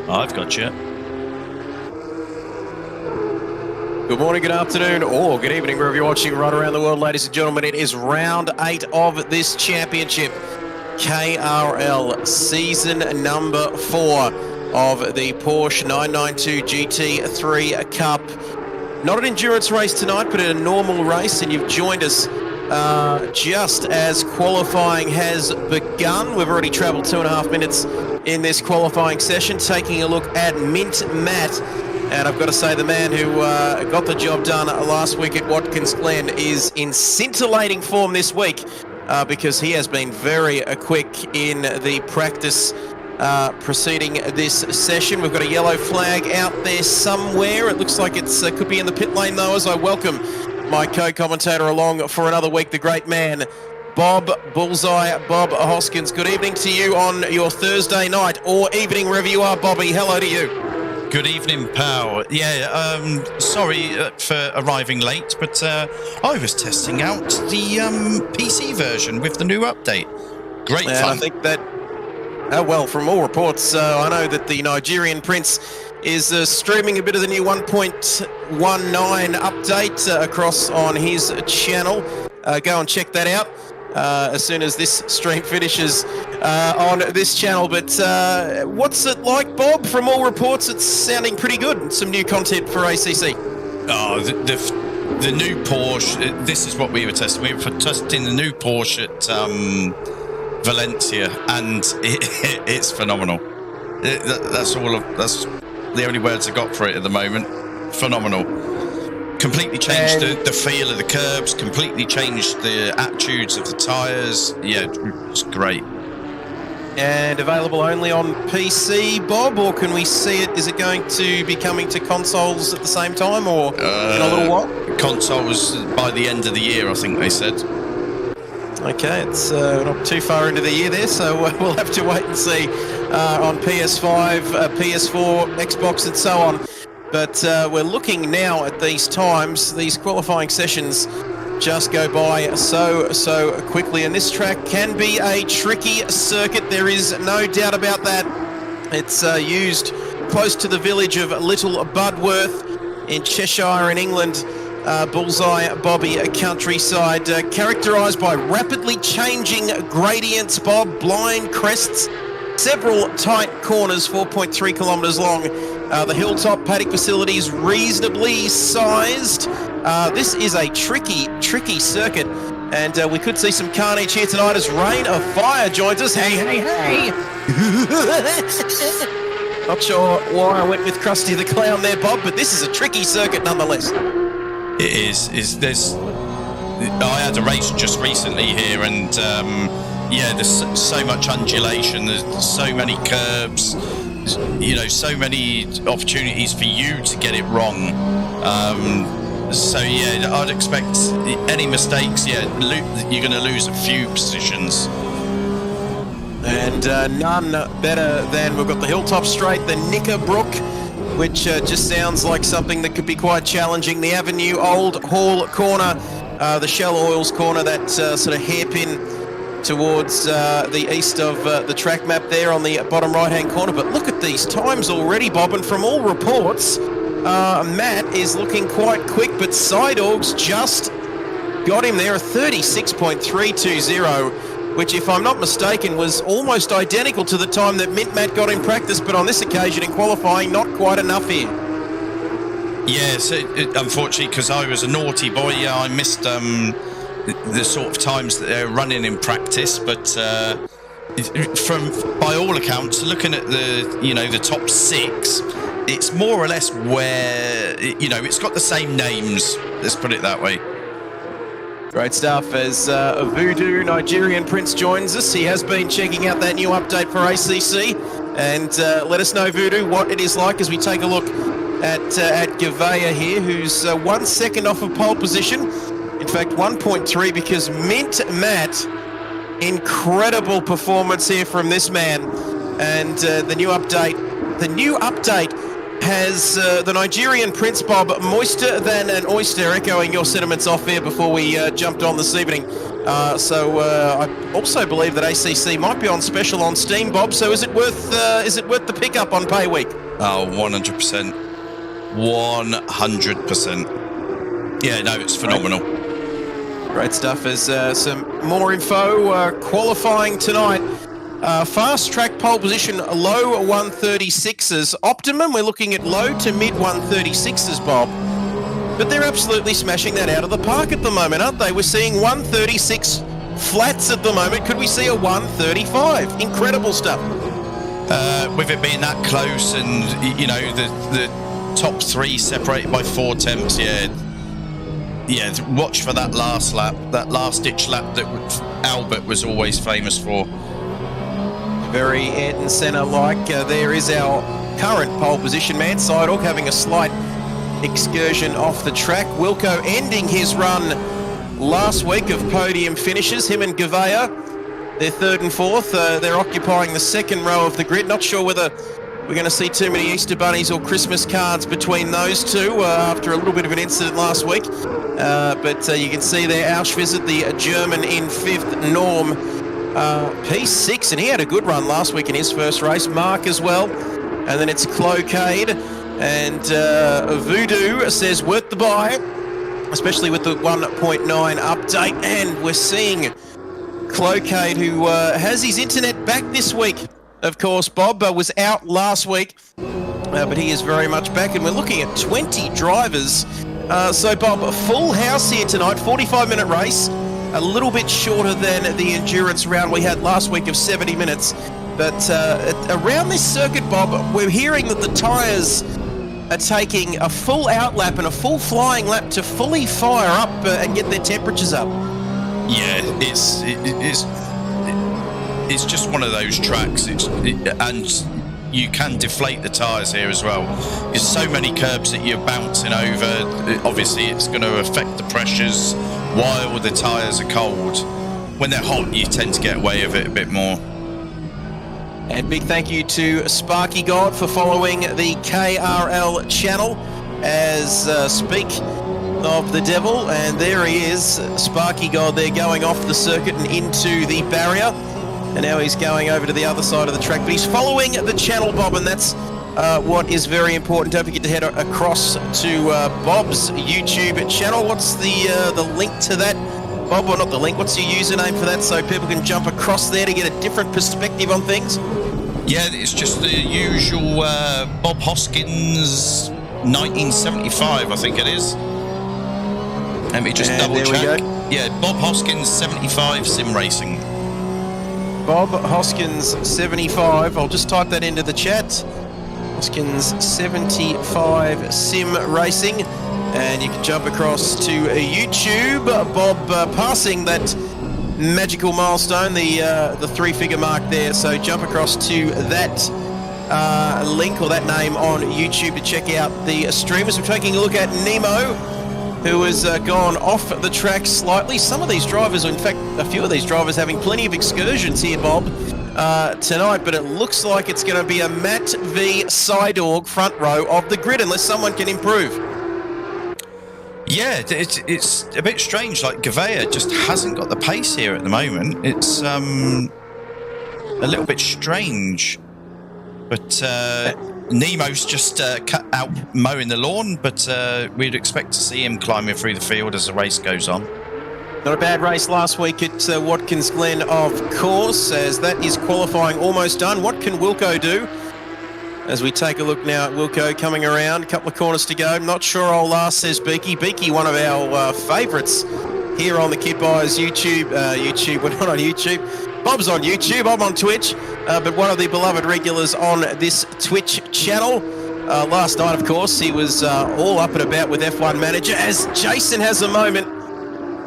I've got you. Good morning, good afternoon, or good evening, wherever you're watching right around the world, ladies and gentlemen. It is round 8 of this championship, KRL season number 4 of the Porsche 992 GT3 Cup. Not an endurance race tonight, but a normal race, and you've joined us just as qualifying has begun. We've already travelled 2.5 minutes in this qualifying session, taking a look at Mint Matt. And I've got to say, the man who got the job done last week at Watkins Glen is in scintillating form this week because he has been very quick in the practice preceding this session. We've got a yellow flag out there somewhere. It looks like it could be in the pit lane, though, as I welcome my co-commentator along for another week, the great man, Bob Bullseye, Bob Hoskins. Good evening to you on your Thursday night or evening, wherever you are, Bobby. Hello to you. Good evening, pal. Yeah, sorry for arriving late, but I was testing out the PC version with the new update. Great fun. I think that, well, from all reports, I know that the Nigerian Prince is streaming a bit of the new 1.19 update across on his channel. Go and check that out as soon as this stream finishes on this channel. But what's it like, Bob? From all reports, it's sounding pretty good. Some new content for ACC. Oh, the new Porsche. This is what we were testing. We were testing the new Porsche at Valencia, and it's phenomenal. That's the only words I got for it at the moment. Phenomenal. Completely changed the feel of the curbs, completely changed the attitudes of the tyres. Yeah, it's great. And available only on PC, Bob, or can we see it? Is it going to be coming to consoles at the same time, or in a little while? Consoles by the end of the year, I think they said. Okay, it's not too far into the year there, so we'll have to wait and see on PS5, PS4, Xbox, and so on. But we're looking now at these times. These qualifying sessions just go by so quickly, and this track can be a tricky circuit. There is no doubt about that. It's used close to the village of Little Budworth in Cheshire in England. Bullseye Bobby countryside, characterised by rapidly changing gradients, Bob, blind crests, several tight corners, 4.3 kilometres long. The hilltop paddock facility is reasonably sized. This is a tricky circuit, and we could see some carnage here tonight as Rain of Fire joins us. Hey! Not sure why I went with Krusty the Clown there, Bob, but this is a tricky circuit nonetheless. It is. I had a race just recently here, and yeah, there's so much undulation. There's so many curbs. So many opportunities for you to get it wrong. So yeah, I'd expect any mistakes. Yeah, you're going to lose a few positions. And none better than, we've got the Hilltop Straight, the Knickerbrook, which just sounds like something that could be quite challenging. The Avenue Old Hall corner, the Shell Oils corner, that sort of hairpin towards the east of the track map there on the bottom right-hand corner. But look at these times already, Bob, and from all reports, Matt is looking quite quick, but Sidorgs just got him there, a 36.320, which, if I'm not mistaken, was almost identical to the time that Mint Matt got in practice, but on this occasion in qualifying, not quite enough here. Yes, unfortunately, because I was a naughty boy, I missed the sort of times that they're running in practice, but by all accounts, looking at the top 6, it's more or less where it's got the same names. Let's put it that way. Great stuff as Voodoo Nigerian Prince joins us. He has been checking out that new update for ACC, and let us know, Voodoo, what it is like as we take a look at Gavea here, who's 1 second off of pole position. In fact, 1.3, because Mint Matt, incredible performance here from this man. And the new update has the Nigerian Prince, Bob, moister than an oyster, echoing your sentiments off here before we jumped on this evening. I also believe that ACC might be on special on Steam, Bob. So is it worth the pickup on pay week? Oh, 100%. 100%. Yeah, no, it's phenomenal. Great stuff. There's some more info. Qualifying tonight. Fast track pole position, low 136s. Optimum, we're looking at low to mid 136s, Bob. But they're absolutely smashing that out of the park at the moment, aren't they? We're seeing 136 flats at the moment. Could we see a 135? Incredible stuff. With it being that close and, you know, the top three separated by 4 temps, yeah, watch for that last lap, that last-ditch lap that Albert was always famous for. Very Ayrton Senna-like. There is our current pole position man, Seidorf, having a slight excursion off the track. Wilco ending his run last week of podium finishes. Him and Gavea, they're third and fourth. They're occupying the second row of the grid. Not sure whether we're going to see too many Easter bunnies or Christmas cards between those two after a little bit of an incident last week. But you can see there Auschwitz, the German in fifth, Norm P6, and he had a good run last week in his first race. Mark as well. And then it's Clocade. And Voodoo says worth the buy, especially with the 1.9 update. And we're seeing Clocade, who has his internet back this week. Of course, Bob was out last week, but he is very much back. And we're looking at 20 drivers. So, Bob, a full house here tonight, 45-minute race. A little bit shorter than the endurance round we had last week of 70 minutes. But around this circuit, Bob, we're hearing that the tyres are taking a full out lap and a full flying lap to fully fire up and get their temperatures up. Yeah, it's just one of those tracks, and you can deflate the tyres here as well. There's so many curbs that you're bouncing over. Obviously, it's going to affect the pressures while the tyres are cold. When they're hot, you tend to get away with it a bit more. And big thank you to Sparky God for following the KRL channel as Speak of the Devil. And there he is, Sparky God there, going off the circuit and into the barrier. And now he's going over to the other side of the track. But he's following the channel, Bob, and that's what is very important. Don't forget to head across to Bob's YouTube channel. What's the link to that? Bob, or not the link, what's your username for that so people can jump across there to get a different perspective on things? Yeah, it's just the usual Bob Hoskins 1975, I think it is. Let me just double check. Yeah, Bob Hoskins 75 Simracing. Bob Hoskins 75, I'll just type that into the chat. Hoskins 75 Simracing. And you can jump across to YouTube. Bob passing that magical milestone, the 3-figure mark there. So jump across to that link or that name on YouTube to check out the streamers. We're taking a look at Nemo, who has gone off the track slightly. Some of these drivers, in fact, a few of these drivers having plenty of excursions here, Bob, tonight. But it looks like it's going to be a Matt v. Seidorf front row of the grid unless someone can improve. Yeah, it's a bit strange. Like Gavea just hasn't got the pace here at the moment. It's a little bit strange. But Nemo's just cut out mowing the lawn. But we'd expect to see him climbing through the field as the race goes on. Not a bad race last week at Watkins Glen, of course, as that is qualifying almost done. What can Wilco do? As we take a look now at Wilco coming around, a couple of corners to go. Not sure I'll last, says Beaky. Beaky, one of our favourites here on the Kit Buyers YouTube. We're not on YouTube. Bob's on YouTube, I'm on Twitch. But one of the beloved regulars on this Twitch channel. Last night, of course, he was all up and about with F1 Manager. As Jason has a moment,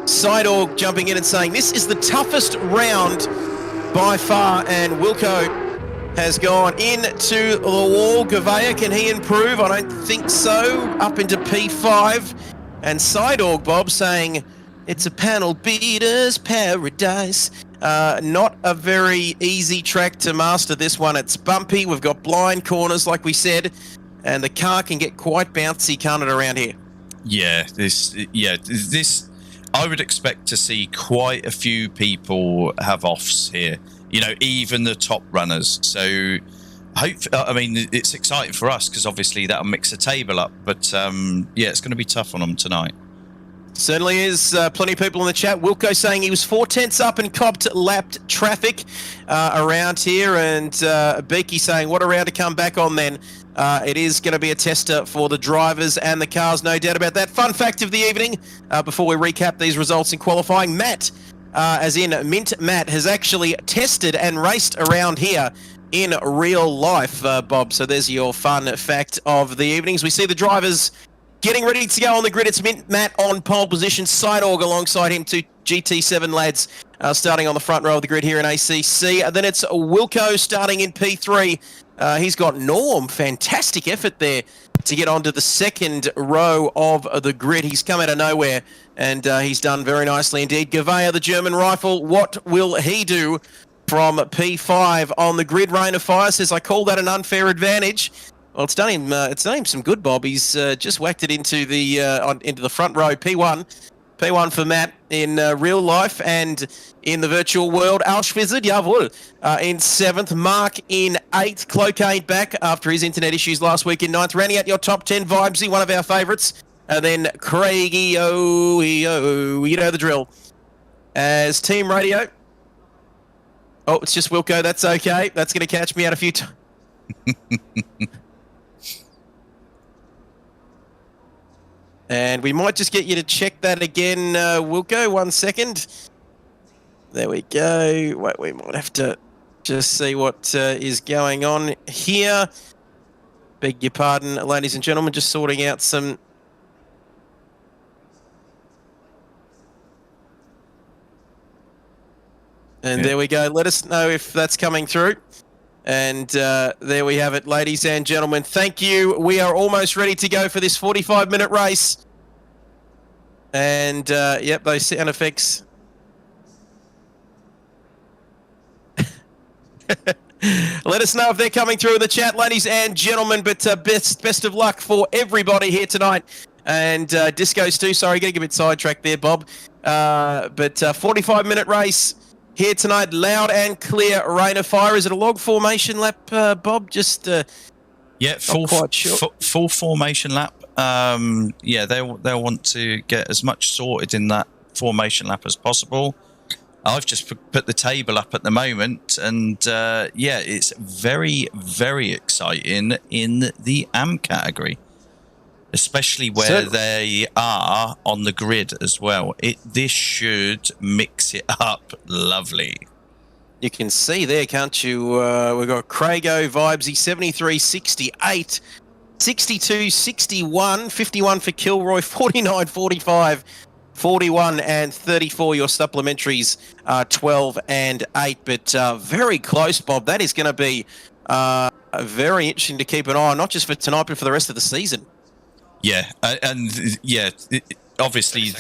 Seidorf jumping in and saying, this is the toughest round by far. And Wilco has gone into the wall. Gavea, can he improve? I don't think so. Up into P5. And Seidorf, Bob, saying it's a panel beater's paradise. Not a very easy track to master this one. It's bumpy. We've got blind corners, like we said, and the car can get quite bouncy, can't it, around here? Yeah, this I would expect to see quite a few people have offs here. You know, even the top runners. So, I mean, it's exciting for us because obviously that'll mix the table up. But yeah, it's going to be tough on them tonight. Certainly is. Plenty of people in the chat. Wilco saying he was 4/10 up and copped lapped traffic around here. And Beaky saying, what a round to come back on then. It is going to be a tester for the drivers and the cars, no doubt about that. Fun fact of the evening, before we recap these results in qualifying, Matt, as in Mint Matt, has actually tested and raced around here in real life, Bob. So there's your fun fact of the evenings. We see the drivers getting ready to go on the grid. It's Mint Matt on pole position. Sideorg alongside him, two GT7 lads starting on the front row of the grid here in ACC. Then it's Wilco starting in P3. He's got Norm. Fantastic effort there to get onto the second row of the grid. He's come out of nowhere and he's done very nicely indeed. Gavea, the German rifle, what will he do from P5 on the grid? Rain of Fire says, I call that an unfair advantage. Well, it's done him some good, Bob. He's just whacked it into the front row. P1 for Matt in real life and in the virtual world. Auschwitz, jawohl, in 7th. Mark in 8th. Cloquet back after his internet issues last week in 9th. Rounding out your top 10, Vibesy, one of our favourites. And then Craigie, you know the drill. As Team Radio. Oh, it's just Wilco. That's okay. That's going to catch me out a few times. And we might just get you to check that again, Wilco. 1 second. There we go. Wait, we might have to just see what is going on here. Beg your pardon, ladies and gentlemen. Just sorting out some... And there we go. Let us know if that's coming through. And there we have it, ladies and gentlemen. Thank you. We are almost ready to go for this 45-minute race. And, yep, those sound effects. Let us know if they're coming through in the chat, ladies and gentlemen. But best of luck for everybody here tonight. And Disco Stu, sorry, getting a bit sidetracked there, Bob. But 45-minute race. Here tonight, loud and clear, Rain of Fire. Is it a log formation lap, Bob? Just yeah, full formation lap. Yeah, they'll want to get as much sorted in that formation lap as possible. I've just put the table up at the moment, and yeah, it's very, very exciting in the AM category, especially where they are on the grid as well. This should mix it up lovely. You can see there, can't you? We've got Crago, Vibesy, 73, 68, 62, 61, 51 for Kilroy, 49, 45, 41 and 34. Your supplementaries are 12 and 8, but very close, Bob. That is going to be very interesting to keep an eye on, not just for tonight, but for the rest of the season. Yeah, and yeah, obviously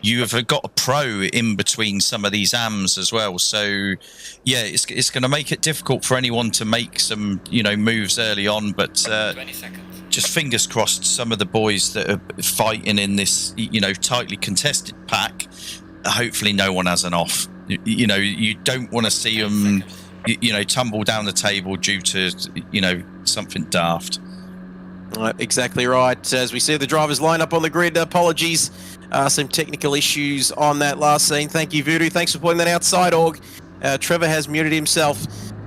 you have got a pro in between some of these AMs as well. So yeah, it's going to make it difficult for anyone to make some, moves early on. But 20 seconds. Just fingers crossed, some of the boys that are fighting in this, tightly contested pack, hopefully no one has an off. You don't want to see them, tumble down the table due to, something daft. Exactly right. As we see the drivers line up on the grid, apologies, some technical issues on that last scene. Thank you, Voodoo. Thanks for pointing that out. Sideorg. Trevor has muted himself.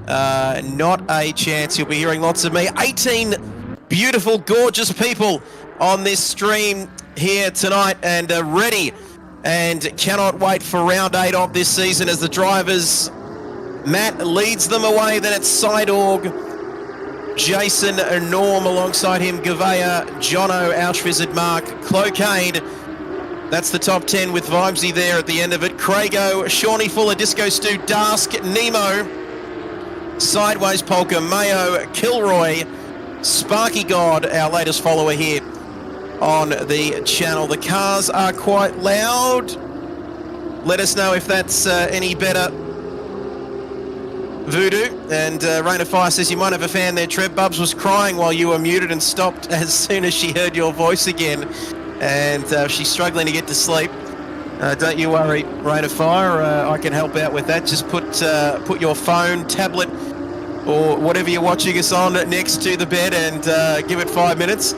Not a chance. You'll be hearing lots of me. 18 beautiful, gorgeous people on this stream here tonight and ready and cannot wait for round 8 of this season as the drivers. Matt leads them away. Then it's Sideorg. Jason Norm alongside him, Gavea, Jono, Auschwitz, Mark, Cloquet. That's the top 10 with Vibesy there at the end of it. Crago, Shawnee Fuller, Disco Stu, Dask, Nemo, Sideways Polka, Mayo, Kilroy, Sparky God, our latest follower here on the channel. The cars are quite loud. Let us know if that's any better. Voodoo and Rain of Fire says you might have a fan there, Trev. Bubs was crying while you were muted and stopped as soon as she heard your voice again, and she's struggling to get to sleep. Don't you worry, Rain of Fire. I can help out with that. Just put your phone, tablet, or whatever you're watching us on next to the bed, and give it 5 minutes,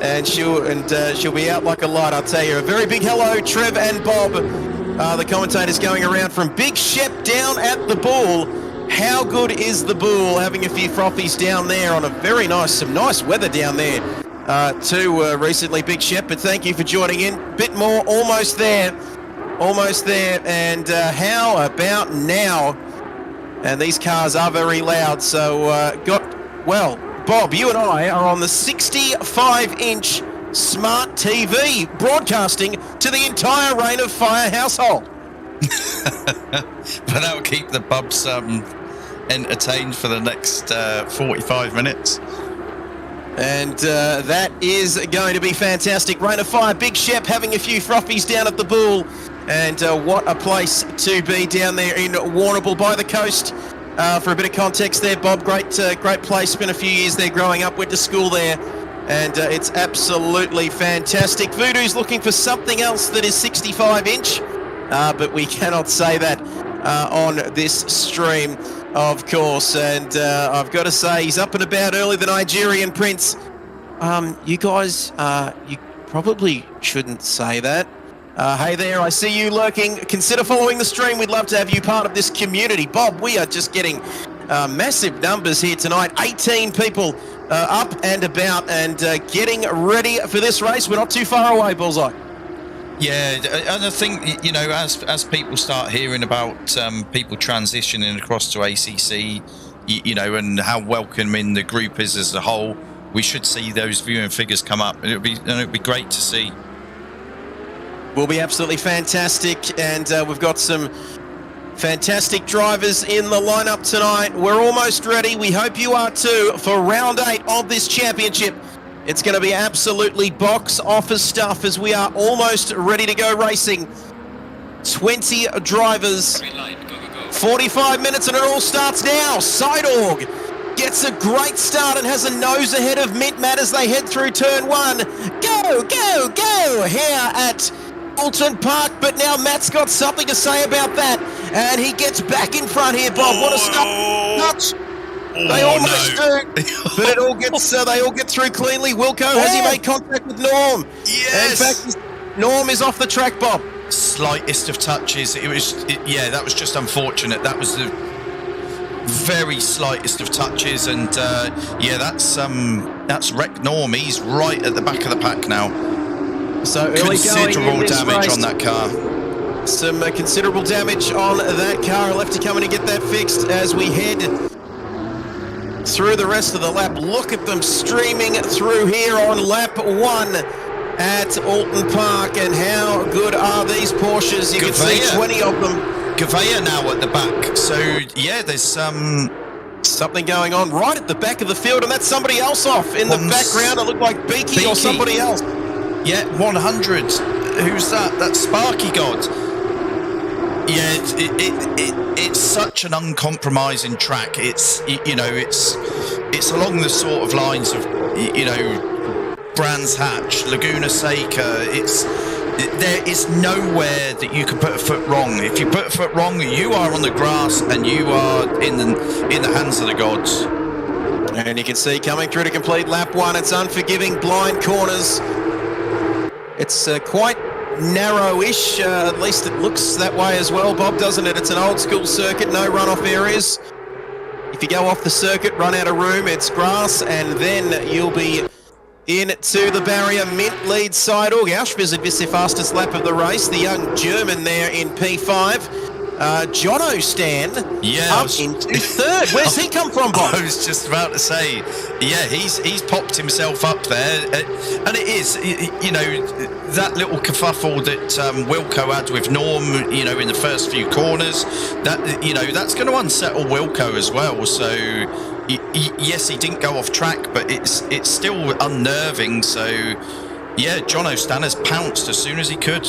and she'll be out like a light. I'll tell you. A very big hello, Trev and Bob, the commentators going around from Big Shep down at the Bull. How good is the Bull? Having a few frothies down there on a very nice, some nice weather down there too recently, Big Shep. But thank you for joining in. Bit more, almost there. And how about now? And these cars are very loud. So Bob, you and I are on the 65-inch smart TV broadcasting to the entire Rain of Fire household. But that will keep the bubs entertained for the next 45 minutes. And that is going to be fantastic. Rain of Fire, Big Shep having a few frothies down at the Bull. And what a place to be down there in Warrnambool by the coast. For a bit of context there, Bob, great place. Spent a few years there growing up, went to school there. And it's absolutely fantastic. Voodoo's looking for something else that is 65-inch. But we cannot say that on this stream, of course. And I've got to say, he's up and about early, the Nigerian Prince. You guys, you probably shouldn't say that. Hey there, I see you lurking. Consider following the stream. We'd love to have you part of this community. Bob, we are just getting massive numbers here tonight. 18 people up and about and getting ready for this race. We're not too far away, Bullseye. Yeah, and I think, you know, as people start hearing about people transitioning across to ACC, you know, and how welcoming the group is as a whole, we should see those viewing figures come up. It'll be great to see. Will be absolutely fantastic, and we've got some fantastic drivers in the lineup tonight. We're almost ready. We hope you are too for round 8 of this championship. It's going to be absolutely box office stuff as we are almost ready to go racing. 20 drivers, 45 minutes, and it all starts now. Sidorg gets a great start and has a nose ahead of Mint Matt as they head through turn 1. Go, go, go here at Oulton Park, but now Matt's got something to say about that, and he gets back in front here, Bob. What a stop! They almost do, but it all gets they all get through cleanly. Wilco, has he made contact with Norm? Yes. In fact, Norm is off the track, Bob. Slightest of touches. Yeah, that was just unfortunate. That was the very slightest of touches, and yeah, that's wrecked Norm. He's right at the back of the pack now. So early considerable damage on that car. Some considerable damage on that car. I'll have to come in and get that fixed as we head through the rest of the lap. Look at them streaming through here on lap 1 at Oulton Park, and how good are these Porsches? You can see 20 of them. Gavea now at the back. So yeah, there's something going on right at the back of the field, and that's somebody else off in the background. It looked like Beaky or somebody else. Yeah, 100. Who's that? That's Sparky God. Yeah, it's such an uncompromising track. It's, you know, it's along the sort of lines of, you know, Brands Hatch, Laguna Seca. There is nowhere that you can put a foot wrong. If you put a foot wrong, you are on the grass and you are in the hands of the gods. And you can see coming through to complete lap 1, it's unforgiving blind corners. It's quite narrow-ish, at least it looks that way as well, Bob, doesn't it? It's an old-school circuit, no runoff areas. If you go off the circuit, run out of room, it's grass, and then you'll be into the barrier. Mint leads Sidorg. Auschwitz is the fastest lap of the race. The young German there in P5. Jono Stan up into third. Where's he come from, Bob? I was just about to say, yeah, he's popped himself up there, and it is, you know, that little kerfuffle that Wilco had with Norm, you know, in the first few corners, that, you know, that's going to unsettle Wilco as well. So yes, he didn't go off track, but it's still unnerving. So yeah, Jono Stan has pounced as soon as he could.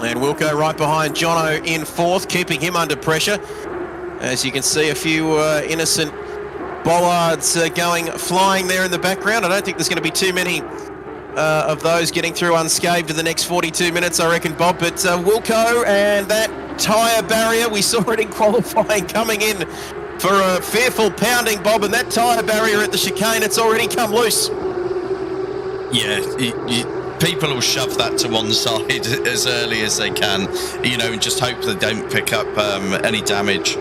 And Wilco right behind Jono in 4th, keeping him under pressure. As you can see, a few innocent bollards flying there in the background. I don't think there's going to be too many of those getting through unscathed in the next 42 minutes, I reckon, Bob. But Wilco and that tyre barrier, we saw it in qualifying coming in for a fearful pounding, Bob, and that tyre barrier at the chicane, it's already come loose. Yeah, people will shove that to one side as early as they can, and just hope they don't pick up any damage.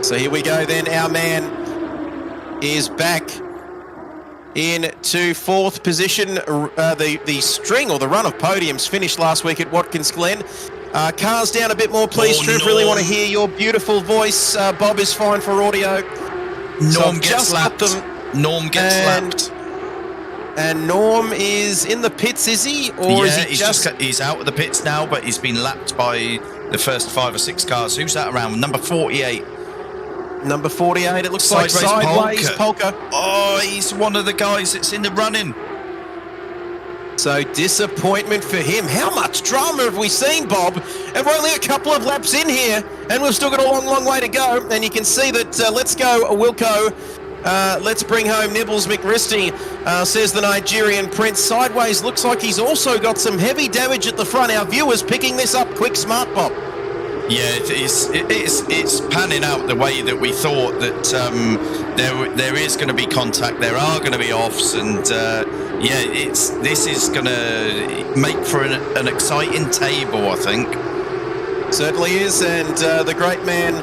So here we go then. Our man is back into fourth position. The string or the run of podiums finished last week at Watkins Glen. Cars down a bit more, please, Trev. Really want to hear your beautiful voice. Bob is fine for audio. Norm gets lapped. Norm gets lapped. And Norm is in the pits, is he? Or is he he's out of the pits now, but he's been lapped by the first 5 or 6 cars. Who's that around? Number 48. Number 48, it looks like Sideways Polka. Oh, he's one of the guys that's in the running. So disappointment for him. How much drama have we seen, Bob? And we're only a couple of laps in here, and we've still got a long, long way to go. And you can see that let's go, Wilco. Let's bring home Nibbles McRisty, says the Nigerian Prince. Sideways looks like he's also got some heavy damage at the front. Our viewers picking this up quick, smart, Bob. Yeah, it's panning out the way that we thought, that there is going to be contact, there are going to be offs, and this is going to make for an exciting table, I think. Certainly is, and the great man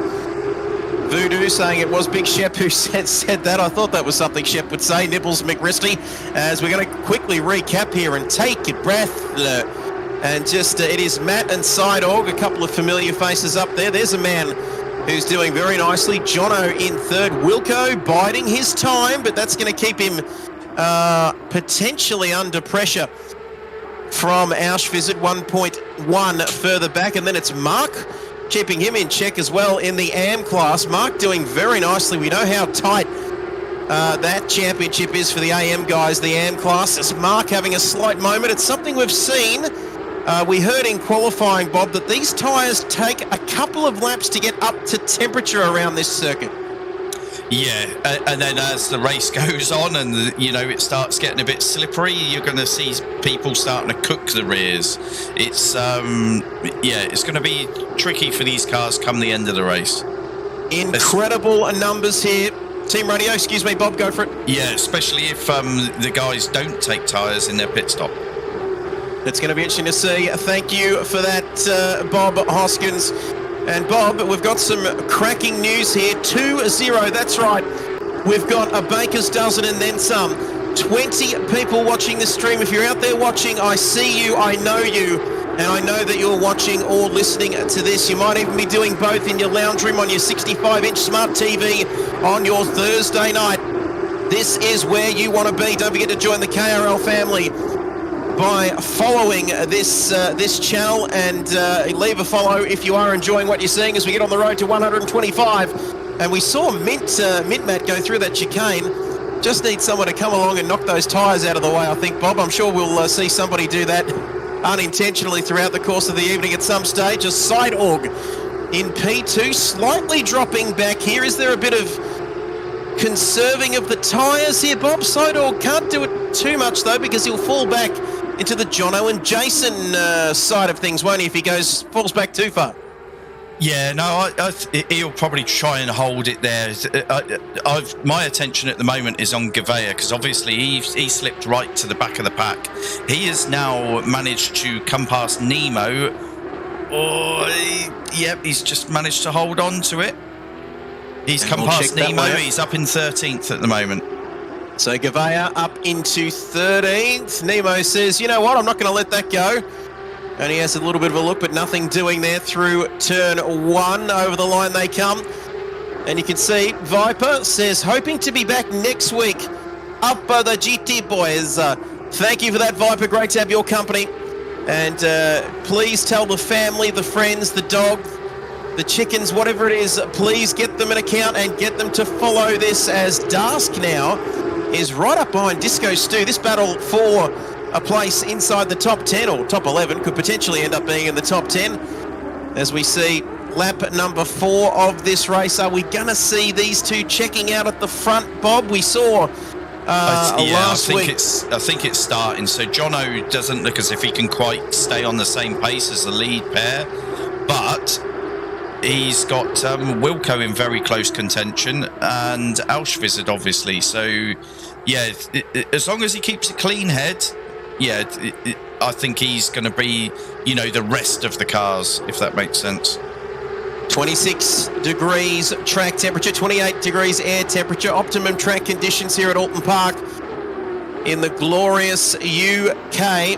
Voodoo saying it was Big Shep who said that. I thought that was something Shep would say. Nibbles McRisty, as we're going to quickly recap here and take your breath. And just, it is Matt and Sidorg, a couple of familiar faces up there. There's a man who's doing very nicely. Jono in third. Wilco biding his time, but that's going to keep him potentially under pressure from Auschwitz at 1.1 further back. And then it's Mark keeping him in check as well in the AM class. Mark doing very nicely. We know how tight that championship is for the AM guys, the AM class. It's Mark having a slight moment. It's something we've seen. We heard in qualifying, Bob, that these tyres take a couple of laps to get up to temperature around this circuit. Yeah, and then as the race goes on and, it starts getting a bit slippery, you're going to see people starting to cook the rears. It's, it's going to be tricky for these cars come the end of the race. Incredible numbers here. Team Radio, excuse me, Bob, go for it. Yeah, especially if the guys don't take tyres in their pit stop. It's going to be interesting to see. Thank you for that, Bob Hoskins. And Bob, we've got some cracking news here. 2-0, that's right. We've got a baker's dozen and then some. 20 people watching this stream. If you're out there watching, I see you, I know you, and I know that you're watching or listening to this. You might even be doing both in your lounge room on your 65-inch smart TV on your Thursday night. This is where you want to be. Don't forget to join the KRL family by following this channel, and leave a follow if you are enjoying what you're seeing as we get on the road to 125. And we saw Mint Matt go through that chicane. Just need someone to come along and knock those tyres out of the way, I think, Bob. I'm sure we'll see somebody do that unintentionally throughout the course of the evening at some stage. A Sidorg in P2, slightly dropping back here. Is there a bit of conserving of the tyres here, Bob? Sidorg can't do it too much, though, because he'll fall back into the Jono and Jason side of things, won't he, if he falls back too far? Yeah, no, he'll probably try and hold it there. My attention at the moment is on Gavea, because obviously he slipped right to the back of the pack. He has now managed to come past Nemo. He's just managed to hold on to it. He's come past Nemo. He's up in 13th at the moment. So Gavea up into 13th. Nemo says, you know what, I'm not going to let that go. And he has a little bit of a look, but nothing doing there through turn 1. Over the line they come. And you can see Viper says, hoping to be back next week. Up by the GT boys. Thank you for that, Viper. Great to have your company. And please tell the family, the friends, the dog, the chickens, whatever it is, please get them an account and get them to follow this, as Dask now is right up behind Disco Stu. This battle for a place inside the top 10 or top 11 could potentially end up being in the top 10 as we see lap number 4 of this race. Are we going to see these two checking out at the front, Bob? We saw last week. I think it's starting. So Jono doesn't look as if he can quite stay on the same pace as the lead pair, but he's got Wilco in very close contention and Auschwitz obviously. So yeah, as long as he keeps a clean head, yeah, I think he's going to be, you know, the rest of the cars, if that makes sense. 26 degrees track temperature, 28 degrees air temperature, optimum track conditions here at Oulton Park in the glorious UK.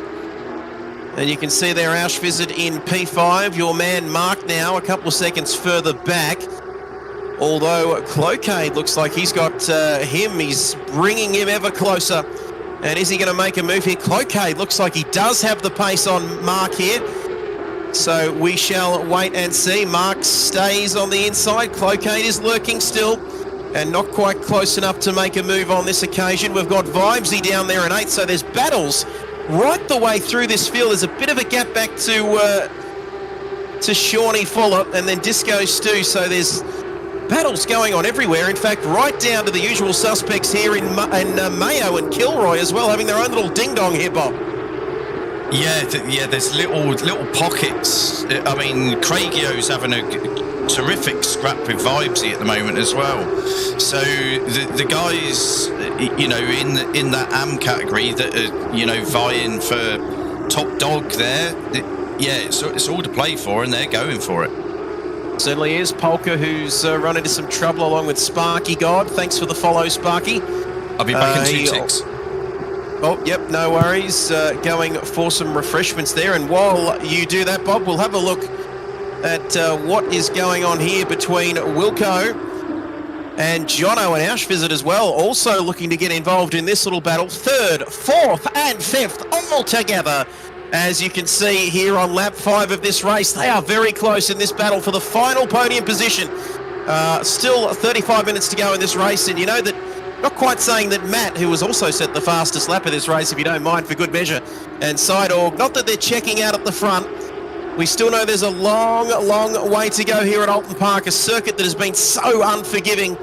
And you can see there Auschwitz in P5. Your man Mark now a couple of seconds further back. Although Cloquet looks like he's got him, he's bringing him ever closer. And is he going to make a move here? Cloquet looks like he does have the pace on Mark here. So we shall wait and see. Mark stays on the inside. Cloquet is lurking still and not quite close enough to make a move on this occasion. We've got Vibesy down there in 8th, so there's battles right the way through this field. There's a bit of a gap back to Shawnee Fuller and then Disco Stu, so there's battles going on everywhere. In fact, right down to the usual suspects here in Mayo and Kilroy as well, having their own little ding-dong here, Bob. Yeah, there's little pockets. I mean, Craigio's having a terrific scrap with Vibesy at the moment as well. So the guys, you know, in that AM category that are, you know, vying for top dog there, yeah, it's all to play for, and they're going for it. Certainly is. Polka, who's run into some trouble along with Sparky God. Thanks for the follow, Sparky. I'll be back in 2 ticks. Oh, yep, no worries. Going for some refreshments there. And while you do that, Bob, we'll have a look at what is going on here between Wilco and Jono and Auschwitz as well, also looking to get involved in this little battle. 3rd, 4th and 5th all together. As you can see here on lap 5 of this race, they are very close in this battle for the final podium position. Still 35 minutes to go in this race, and you know that, not quite saying that Matt, who was also set the fastest lap of this race, if you don't mind, for good measure, and Sidorg, not that they're checking out at the front. We still know there's a long, long way to go here at Oulton Park, a circuit that has been so unforgiving,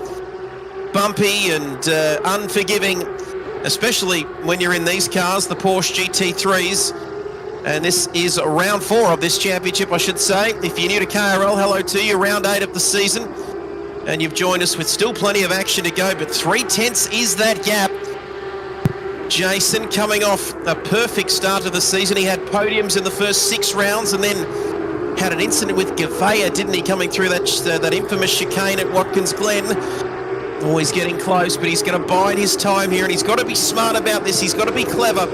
bumpy and unforgiving, especially when you're in these cars, the Porsche GT3s. And this is round 4 of this championship, I should say. If you're new to KRL, hello to you, round 8 of the season. And you've joined us with still plenty of action to go, but 3/10 is that gap. Jason coming off a perfect start to the season. He had podiums in the first 6 rounds and then had an incident with Gavea, didn't he, coming through that infamous chicane at Watkins Glen. Oh, he's getting close, but he's going to bide his time here, and he's got to be smart about this. He's got to be clever.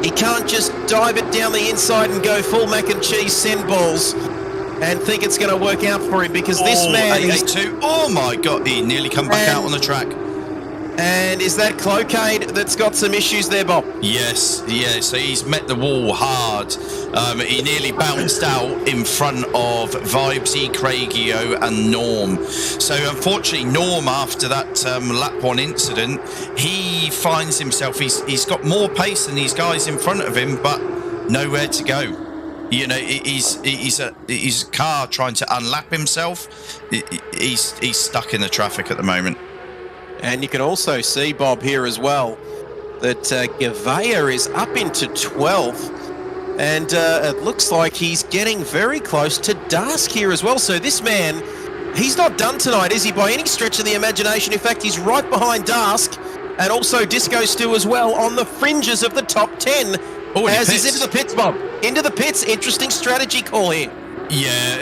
He can't just dive it down the inside and go full mac and cheese send balls and think it's going to work out for him, because this man is... Oh my God, he nearly come back out on the track. And is that Cloquet that's got some issues there, Bob? Yes, yeah, so he's met the wall hard. He nearly bounced out in front of Vibesy, Craigio and Norm. So unfortunately, Norm, after that lap 1 incident, he finds himself, he's got more pace than these guys in front of him, but nowhere to go. You know, he's a car trying to unlap himself. He's stuck in the traffic at the moment. And you can also see, Bob, here as well, that Gavea is up into 12th. And it looks like he's getting very close to Dask here as well. So this man, he's not done tonight, is he, by any stretch of the imagination? In fact, he's right behind Dask and also Disco Stu as well on the fringes of the top 10. As he's into the pits, Bob. Into the pits. Interesting strategy call here. Yeah,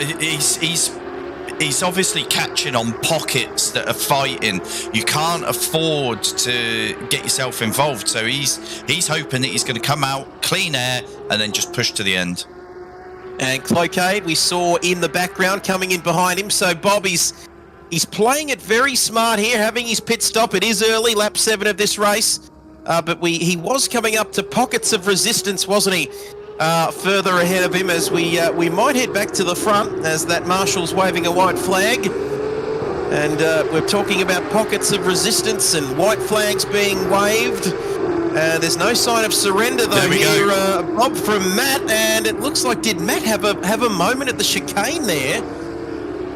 he's obviously catching on pockets that are fighting. You can't afford to get yourself involved. So he's hoping that he's going to come out, clean air, and then just push to the end. And Cloquet, we saw in the background coming in behind him. So Bob, he's playing it very smart here, having his pit stop. It is early, lap 7 of this race. But he was coming up to pockets of resistance, wasn't he? Further ahead of him, as we might head back to the front as that marshal's waving a white flag. And we're talking about pockets of resistance and white flags being waved. There's no sign of surrender though here, Bob, from Matt. And it looks like, did Matt have a moment at the chicane there?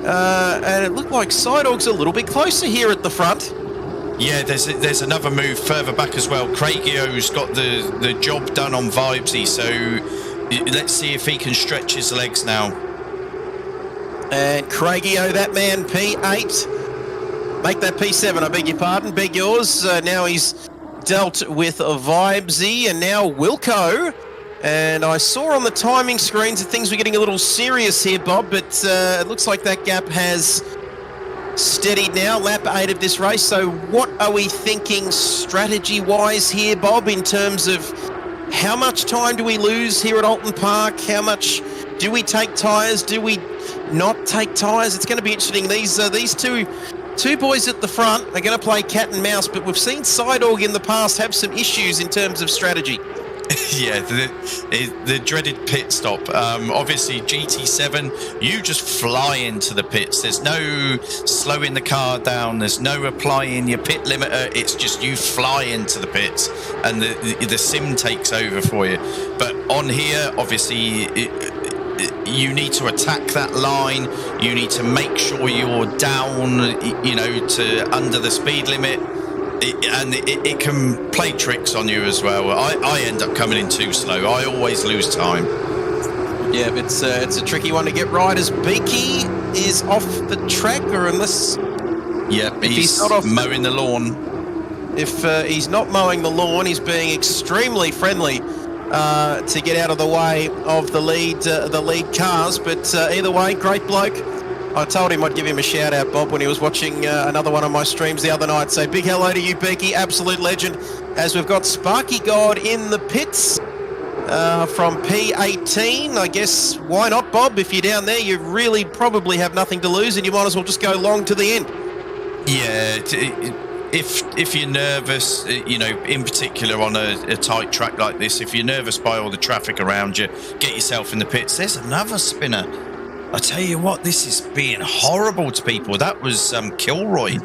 And it looked like Sidorg's a little bit closer here at the front. Yeah, there's another move further back as well. Craigio's got the job done on Vibesy, so let's see if he can stretch his legs now. And Craigio, that man, P8. Make that P7, I beg your pardon, beg yours. Now he's dealt with Vibesy, and now Wilco. And I saw on the timing screens that things were getting a little serious here, Bob, but it looks like that gap has steadied now, lap 8 of this race. So what are we thinking strategy-wise here, Bob, in terms of how much time do we lose here at Oulton Park? How much do we take tyres? Do we not take tyres? It's going to be interesting. These two boys at the front are going to play cat and mouse, but we've seen Sidorg in the past have some issues in terms of strategy. Yeah, the dreaded pit stop. Obviously, GT7, you just fly into the pits. There's no slowing the car down. There's no applying your pit limiter. It's just you fly into the pits, and the sim takes over for you. But on here, obviously, you need to attack that line. You need to make sure you're down, to under the speed limit. It can play tricks on you as well. I end up coming in too slow. I always lose time. Yeah, it's a tricky one to get right as Beaky is off the track, or unless... Yep, he's not off mowing the lawn. If he's not mowing the lawn, he's being extremely friendly to get out of the way of the lead cars. But either way, great bloke. I told him I'd give him a shout out, Bob, when he was watching another one of my streams the other night. So big hello to you, Beaky, absolute legend. As we've got Sparky God in the pits from P18. I guess, why not, Bob? If you're down there, you really probably have nothing to lose, and you might as well just go long to the end. Yeah, if you're nervous, in particular on a tight track like this, if you're nervous by all the traffic around you, get yourself in the pits. There's another spinner. I tell you what, this is being horrible to people. That was Kilroy.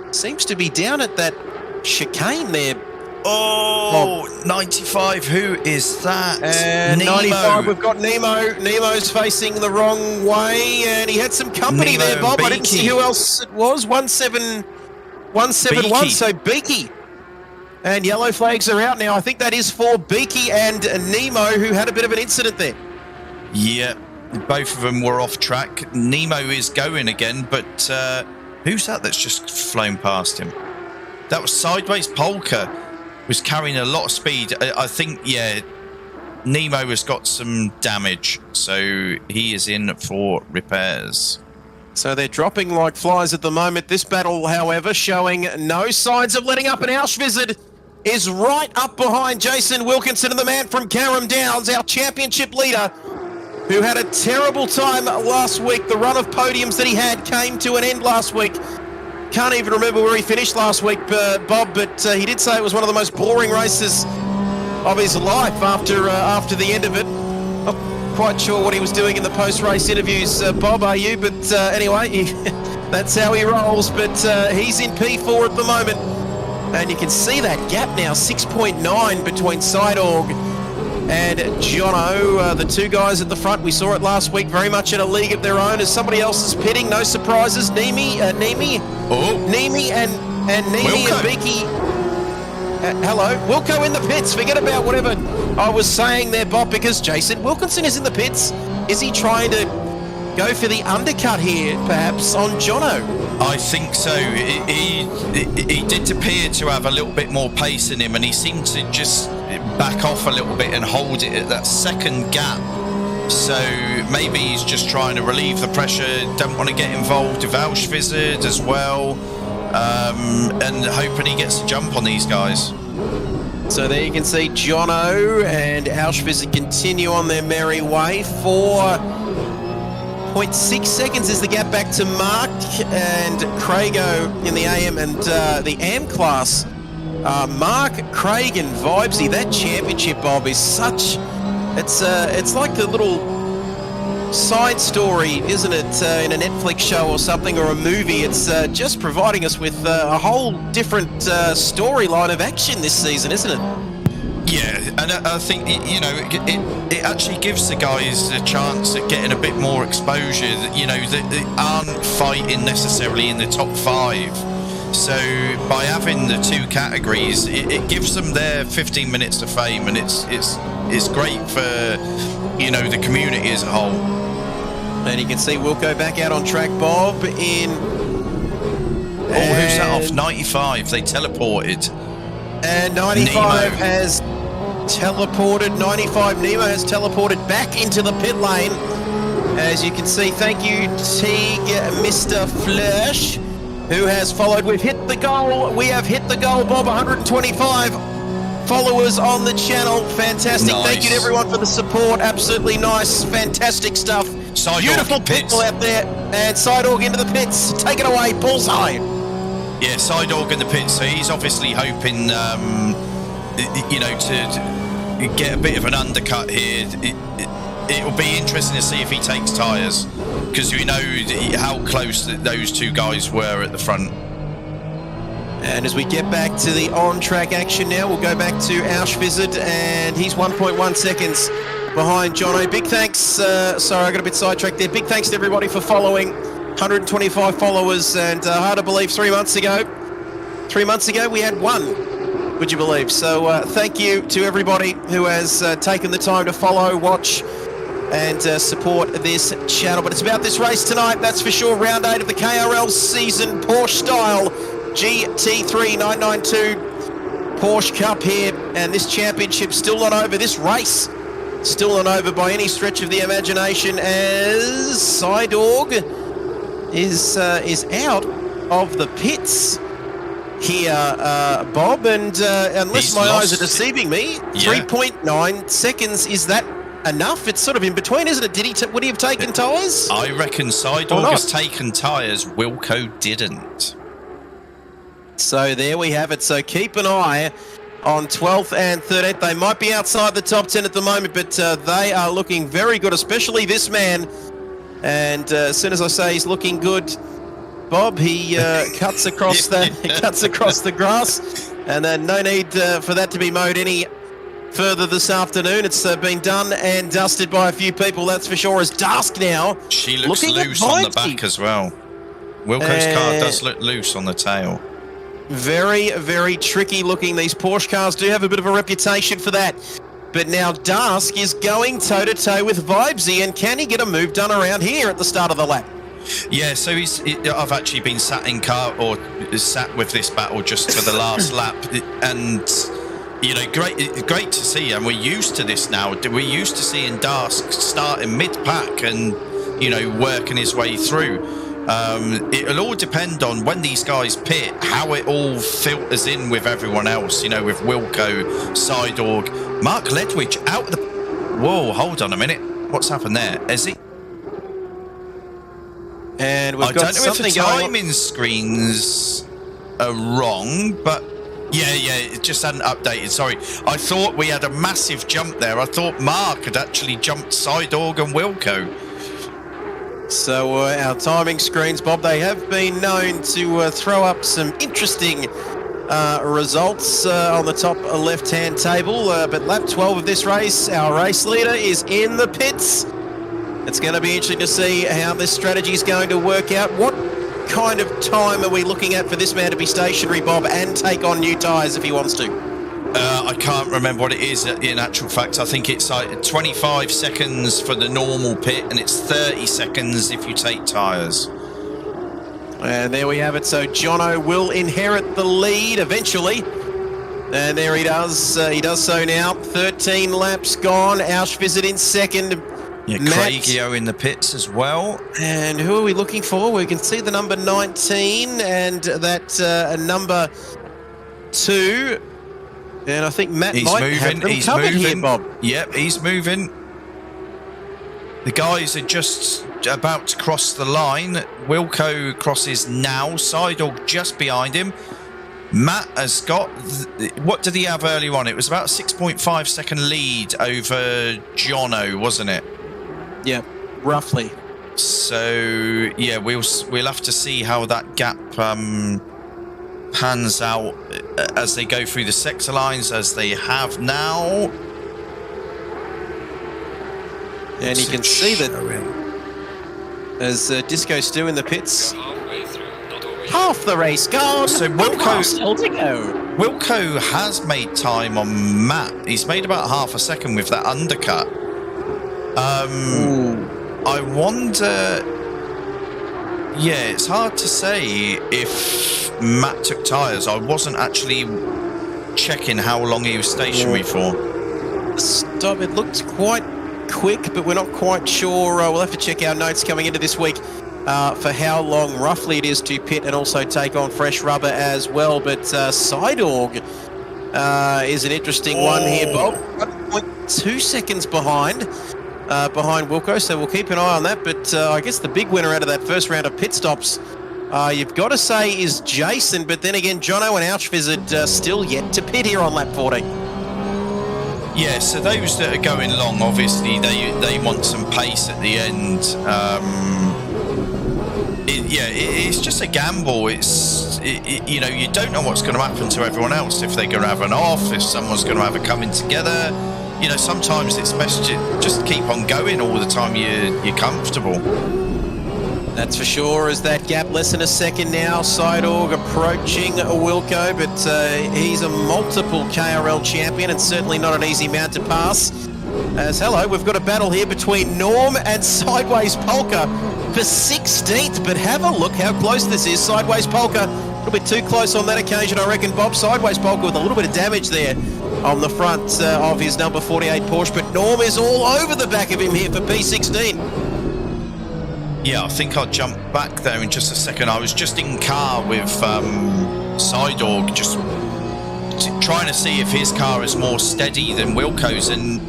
Seems to be down at that chicane there. Oh, 95. Who is that? And Nemo. 95, we've got Nemo. Nemo's facing the wrong way, and he had some company Nemo there, Bob. Beaky. I didn't see who else it was. 171, Beaky. so Beaky. And yellow flags are out now. I think that is for Beaky and Nemo, who had a bit of an incident there. Yeah. Both of them were off track. Nemo is going again, but who's that that's just flown past him? That was Sideways Polka. Was carrying a lot of speed. I think, yeah, Nemo has got some damage, so he is in for repairs. So they're dropping like flies at the moment. This battle, however, showing no signs of letting up, and Auschwitz is right up behind Jason Wilkinson and the man from Carrum Downs, our championship leader, who had a terrible time last week. The run of podiums that he had came to an end last week. Can't even remember where he finished last week, Bob, but he did say it was one of the most boring races of his life after the end of it. Not quite sure what he was doing in the post-race interviews, Bob, are you? But anyway, that's how he rolls. But he's in P4 at the moment. And you can see that gap now, 6.9 between Sidorg and Jono, the two guys at the front. We saw it last week, very much in a league of their own as somebody else is pitting. No surprises. Nemi and Nemi and Beaky. Hello. Wilco in the pits. Forget about whatever I was saying there, Bob, because Jason Wilkinson is in the pits. Is he trying to go for the undercut here, perhaps, on Jono? I think so. He did appear to have a little bit more pace in him, and he seemed to just back off a little bit and hold it at that second gap. So maybe he's just trying to relieve the pressure, don't want to get involved with Auschwitz as well, and hoping he gets a jump on these guys. So there you can see Jono and Auschwitz continue on their merry way. 4.6 seconds is the gap back to Mark and Craigo in the AM and the AM class. Mark, Craig and Vibesy, that championship, Bob, is such... It's like a little side story, isn't it, in a Netflix show or something, or a movie. It's just providing us with a whole different storyline of action this season, isn't it? Yeah, and I think, it actually gives the guys a chance at getting a bit more exposure, that they aren't fighting necessarily in the top 5. So by having the two categories, it gives them their 15 minutes of fame, and it's great for, you know, the community as a whole. And you can see Wilco back out on track, Bob, in... Oh, who's that off? 95, they teleported. And 95 Nemo has teleported. 95 Nemo has teleported back into the pit lane. As you can see, thank you, Teague, Mr. Flash, who has followed. We've hit the goal. We have hit the goal, Bob. 125 followers on the channel. Fantastic. Nice. Thank you to everyone for the support. Absolutely nice. Fantastic stuff. Beautiful people out there. And Sidorg into the pits. Take it away. Bullseye. Yeah, Sidorg in the pits. So he's obviously hoping, you know, to get a bit of an undercut here. It'll be interesting to see if he takes tyres, because we know how close those two guys were at the front. And as we get back to the on-track action now, we'll go back to Auschwitz, and he's 1.1 seconds behind Jono. Big thanks, sorry, I got a bit sidetracked there. Big thanks to everybody for following. 125 followers, and hard to believe 3 months ago we had one, would you believe? So thank you to everybody who has taken the time to follow, watch, and support this channel. But it's about this race tonight, that's for sure. Round 8 of the KRL season, Porsche style GT3 992 Porsche Cup here, and this championship still not over. This race still not over by any stretch of the imagination, as Sidorg is out of the pits here, Bob, and unless my eyes are deceiving me, 3.9 seconds, is that enough? It's sort of in between, isn't it? Did he would he have taken tyres? I reckon Sidorg has taken tyres, Wilco didn't. So there we have it. So keep an eye on 12th and 13th. They might be outside the top 10 at the moment, but they are looking very good, especially this man. And as soon as I say he's looking good, Bob, he cuts across the grass, and then no need for that to be mowed any further this afternoon. It's been done and dusted by a few people, that's for sure. As Dusk now, she looks loose on the back as well. Wilco's car does look loose on the tail. Very, very tricky looking. These Porsche cars do have a bit of a reputation for that. But now Dusk is going toe-to-toe with Vibesy, and can he get a move done around here at the start of the lap? Yeah, so I've actually been sat in car, or sat with this battle just for the last lap, and you know, great to see, and we're used to this now. We're used to seeing Dusk starting mid-pack and, you know, working his way through. It'll all depend on when these guys pit, how it all filters in with everyone else, you know, with Wilco, Sidorg, Mark Ledwidge out of the... Whoa, hold on a minute. What's happened there? Is he... And we've got something going on. I don't know if the timing screens are wrong, but yeah, it just hadn't updated. Sorry. I thought we had a massive jump there. I thought Mark had actually jumped Sidorg and Wilco. So our timing screens, Bob, they have been known to throw up some interesting results on the top left-hand table. But lap 12 of this race, our race leader is in the pits. It's going to be interesting to see how this strategy is going to work out. What kind of time are we looking at for this man to be stationary, Bob, and take on new tyres if he wants to? I can't remember what it is in actual fact. I think it's like 25 seconds for the normal pit, and it's 30 seconds if you take tyres. And there we have it. So Jono will inherit the lead eventually. And there he does. He does so now. 13 laps gone. Auschwitz in second. Yeah, Craigio in the pits as well. And who are we looking for? We can see the number 19 and that number 2. And I think Matt might have them covered here, Bob. Yep, he's moving. The guys are just about to cross the line. Wilco crosses now. Sidorg just behind him. Matt has got... What did he have early on? It was about a 6.5 second lead over Jono, wasn't it? Yeah, roughly. So, yeah, we'll have to see how that gap... pans out as they go through the sector lines as they have now. And you can see that as Disco Stu in the pits Half the race gone. So Wilco still to go. Wilco has made time on Matt. He's made about half a second with that undercut. I wonder. Yeah, it's hard to say if Matt took tyres. I wasn't actually checking how long he was stationary for. Stop. It looked quite quick, but we're not quite sure. We'll have to check our notes coming into this week for how long roughly it is to pit and also take on fresh rubber as well. But Sidorg is an interesting one here, Bob. 1.2 seconds behind Wilco, so we'll keep an eye on that. But I guess the big winner out of that first round of pit stops, you've got to say, is Jason. But then again, Jono and Auchvizard still yet to pit here on lap 14. Yeah, so those that are going long, obviously they want some pace at the end. It's just a gamble. You know, you don't know what's going to happen to everyone else, if they're going to have an off, if someone's going to have a coming together. You know, sometimes it's best to just keep on going all the time you're comfortable. That's for sure, as that gap less than a second now. Sidorg approaching Wilco, but he's a multiple KRL champion and certainly not an easy man to pass. As hello, we've got a battle here between Norm and Sideways Polka for 16th, but have a look how close this is. Sideways Polka, a little bit too close on that occasion, I reckon, Bob. Sideways Polka with a little bit of damage there on the front of his number 48 Porsche, but Norm is all over the back of him here for P16. Yeah, I think I'll jump back there in just a second. I was just in car with Sidorg, just trying to see if his car is more steady than Wilco's, and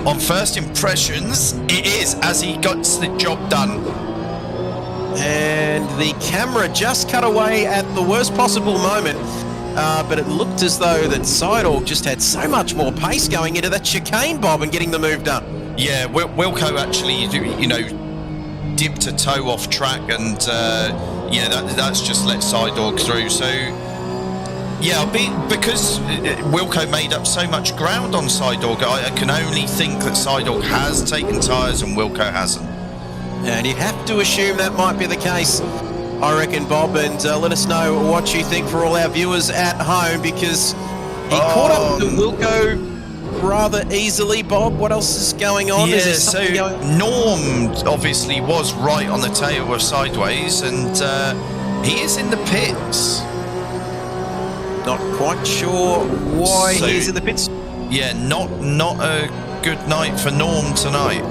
on first impressions, it is, as he got the job done. And the camera just cut away at the worst possible moment, but it looked as though that Sidorg just had so much more pace going into that chicane, Bob, and getting the move done. Yeah, Wilco actually, you know, dipped a toe off track, and that's just let Sidorg through. So yeah, because Wilco made up so much ground on Sidorg, I can only think that Sidorg has taken tyres and Wilco hasn't. And you'd have to assume that might be the case, I reckon, Bob, and let us know what you think for all our viewers at home, because he caught up to Wilco rather easily. Bob, what else is going on? Yeah, so Norm obviously was right on the tail of Sideways, and he is in the pits. Not quite sure why he's in the pits. Yeah, not a good night for Norm tonight.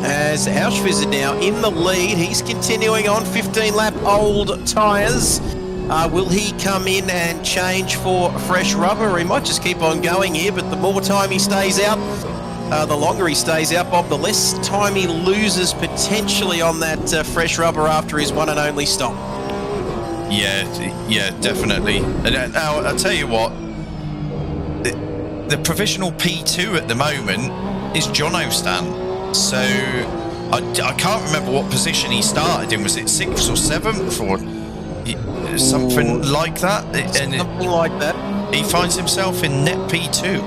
As Auchvizard now in the lead, he's continuing on 15-lap old tyres. Will he come in and change for fresh rubber, or he might just keep on going here? But the more time he stays out, the longer he stays out, Bob, the less time he loses potentially on that fresh rubber after his one and only stop. Yeah, definitely. And now I'll tell you what, the provisional P2 at the moment is Jono Stan. So I can't remember what position he started in. Was it 6th or 7th or something like that? Something like that. He finds himself in net P2.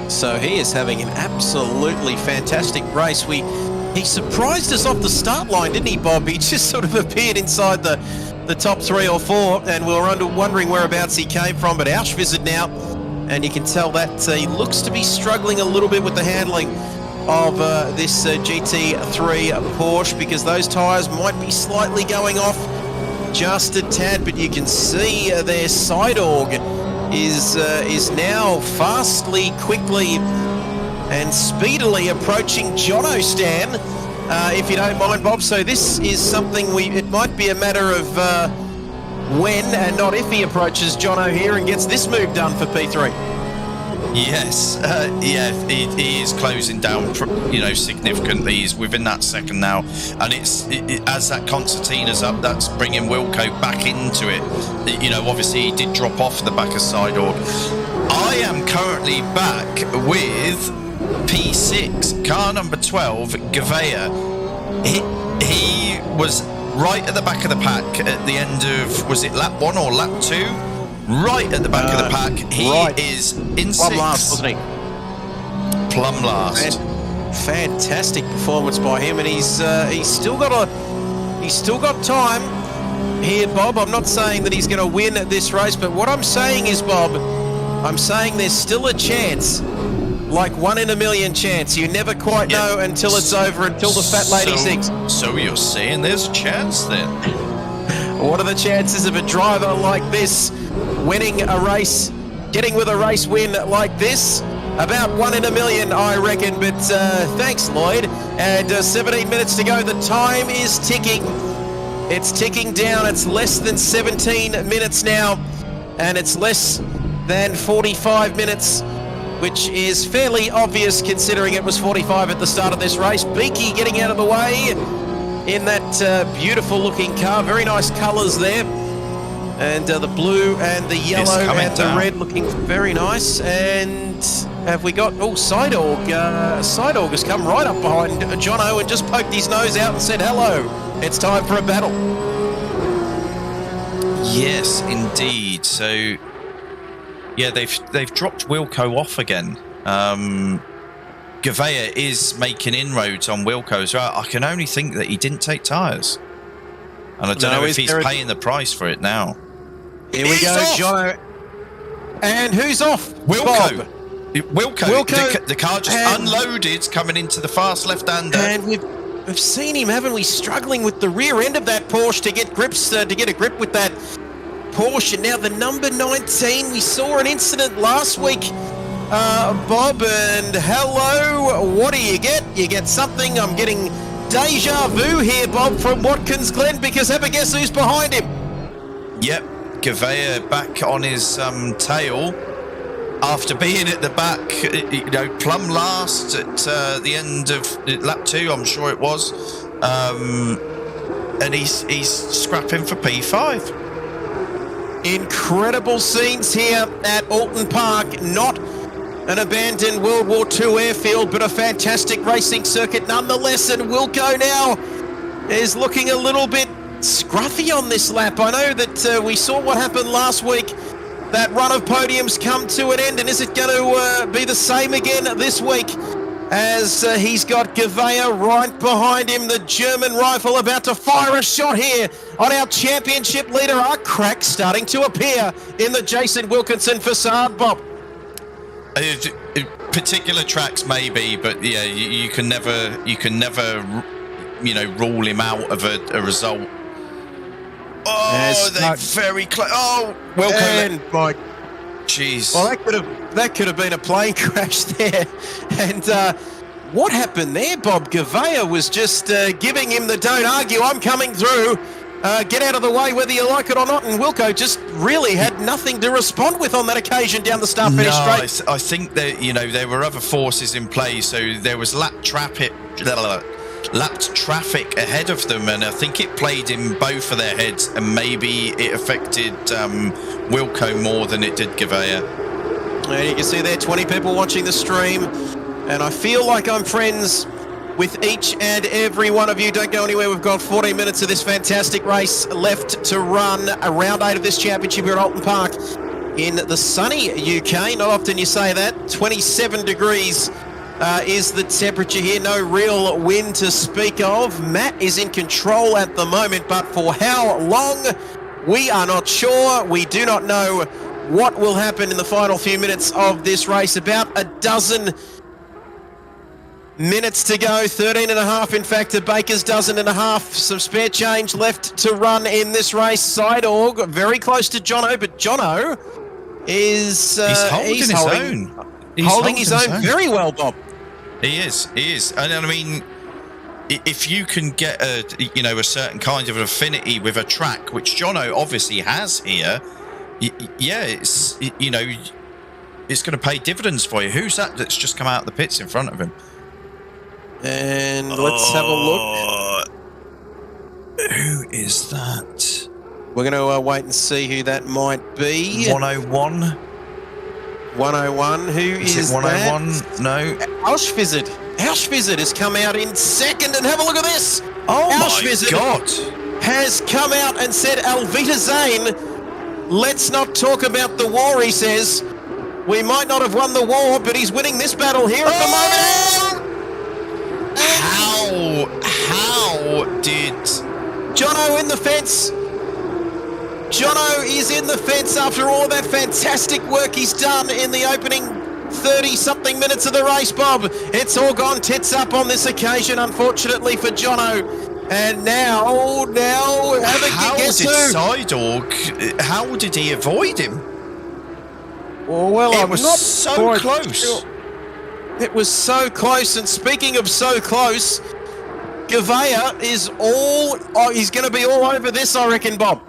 So he is having an absolutely fantastic race. He surprised us off the start line, didn't he, Bob? He just sort of appeared inside the top 3 or 4, and we were wondering whereabouts he came from. But Auchvizard now, and you can tell that he looks to be struggling a little bit with the handling of this GT3 Porsche, because those tyres might be slightly going off just a tad. But you can see their Sidorg is now fastly, quickly and speedily approaching Jono Stan, if you don't mind, Bob. So this is something it might be a matter of when and not if he approaches Jono here and gets this move done for P3. Yes, he is closing down, significantly. He's within that second now, and as that concertina's up, that's bringing Wilco back into it. Obviously he did drop off the back of Sidorg. I am currently back with P6, car number 12, Gavea. He was right at the back of the pack at the end of, was it lap 1 or lap 2? Right at the back of the pack. He is in 6th. Plum last, wasn't he? Plum last. Fantastic performance by him, and he's still got time here, Bob. I'm not saying that he's going to win this race, but what I'm saying is, Bob, I'm saying there's still a chance, like 1 in a million chance. You never quite know until it's over, until the fat lady sings. So you're saying there's a chance then? What are the chances of a driver like this winning a race, getting with a race win like this? About 1 in a million, I reckon. But thanks, Lloyd. And 17 minutes to go. The time is ticking. It's ticking down. It's less than 17 minutes now. And it's less than 45 minutes, which is fairly obvious considering it was 45 at the start of this race. Beaky getting out of the way in that beautiful looking car. Very nice colours there. And the blue and the yellow and the red looking very nice. And have we got... Oh, Sidorg. Sidorg has come right up behind Jono and just poked his nose out and said, hello, it's time for a battle. Yes, indeed. So, yeah, they've dropped Wilco off again. Gavea is making inroads on Wilco as well. I can only think that he didn't take tyres. And I don't know if he's paying the price for it now. Here we go, Jono. And who's off? Wilco. Wilco. The car just unloaded coming into the fast left-hander. And we've seen him, haven't we, struggling with the rear end of that Porsche to get grips, to get a grip with that Porsche. Now the number 19, we saw an incident last week, Bob, and hello, what do you get? You get something. I'm getting deja vu here, Bob, from Watkins Glen, because have a guess who's behind him? Yep, Gavea back on his tail after being at the back, you know, plumb last at the end of lap 2, I'm sure it was, and he's scrapping for P5. Incredible scenes here at Oulton Park. Not an abandoned World War II airfield, but a fantastic racing circuit nonetheless. And Wilco now is looking a little bit scruffy on this lap. I know that we saw what happened last week. That run of podiums come to an end, and is it going to be the same again this week? As he's got Gavea right behind him, the German rifle about to fire a shot here on our championship leader. Our cracks starting to appear in the Jason Wilkinson facade, Bob. Particular tracks maybe, but yeah, you can never, you know, rule him out of a result. Oh, they're very close. Oh, Wilco. Mike. Jeez. Well, that could have been a plane crash there. And what happened there, Bob? Gavea was just giving him the don't argue, I'm coming through. Get out of the way whether you like it or not. And Wilco just really had nothing to respond with on that occasion down the start-finish straight. I think that, you know, there were other forces in play. So there was lapped traffic ahead of them, and I think it played in both of their heads, and maybe it affected Wilco more than it did Gavea. And you can see there 20 people watching the stream, and I feel like I'm friends with each and every one of you. Don't go anywhere. We've got 14 minutes of this fantastic race left to run. Round 8 of this championship here at Oulton Park in the sunny UK. Not often you say that. 27 degrees is the temperature here. No real wind to speak of. Matt is in control at the moment, but for how long, we are not sure. We do not know what will happen in the final few minutes of this race. About a dozen minutes to go, 13 and a half, in fact, a baker's dozen and a half. Some spare change left to run in this race. Sidorg very close to Jono, but Jono is he's holding his own very well, Bob. He is. And I mean, if you can get a certain kind of affinity with a track, which Jono obviously has here, yeah, it's it's going to pay dividends for you. Who's that that's just come out of the pits in front of him? And let's have a look. Who is that? We're going to wait and see who that might be. 101. 101. Who is it 101? That? No. Auschwizard. Auschwizard has come out in second, and have a look at this. Oh Auschwizard my God. Has come out and said, Alvita Zane, let's not talk about the war, he says. We might not have won the war, but he's winning this battle here at the moment. How did Jono in the fence? Jono is in the fence after all that fantastic work he's done in the opening 30-something minutes of the race, Bob. It's all gone tits up on this occasion, unfortunately for Jono. And now, how did Sidorg, how did he avoid him? Well, it was so close. Sure. It was so close, and speaking of so close, Gavea is he's going to be all over this, I reckon, Bob.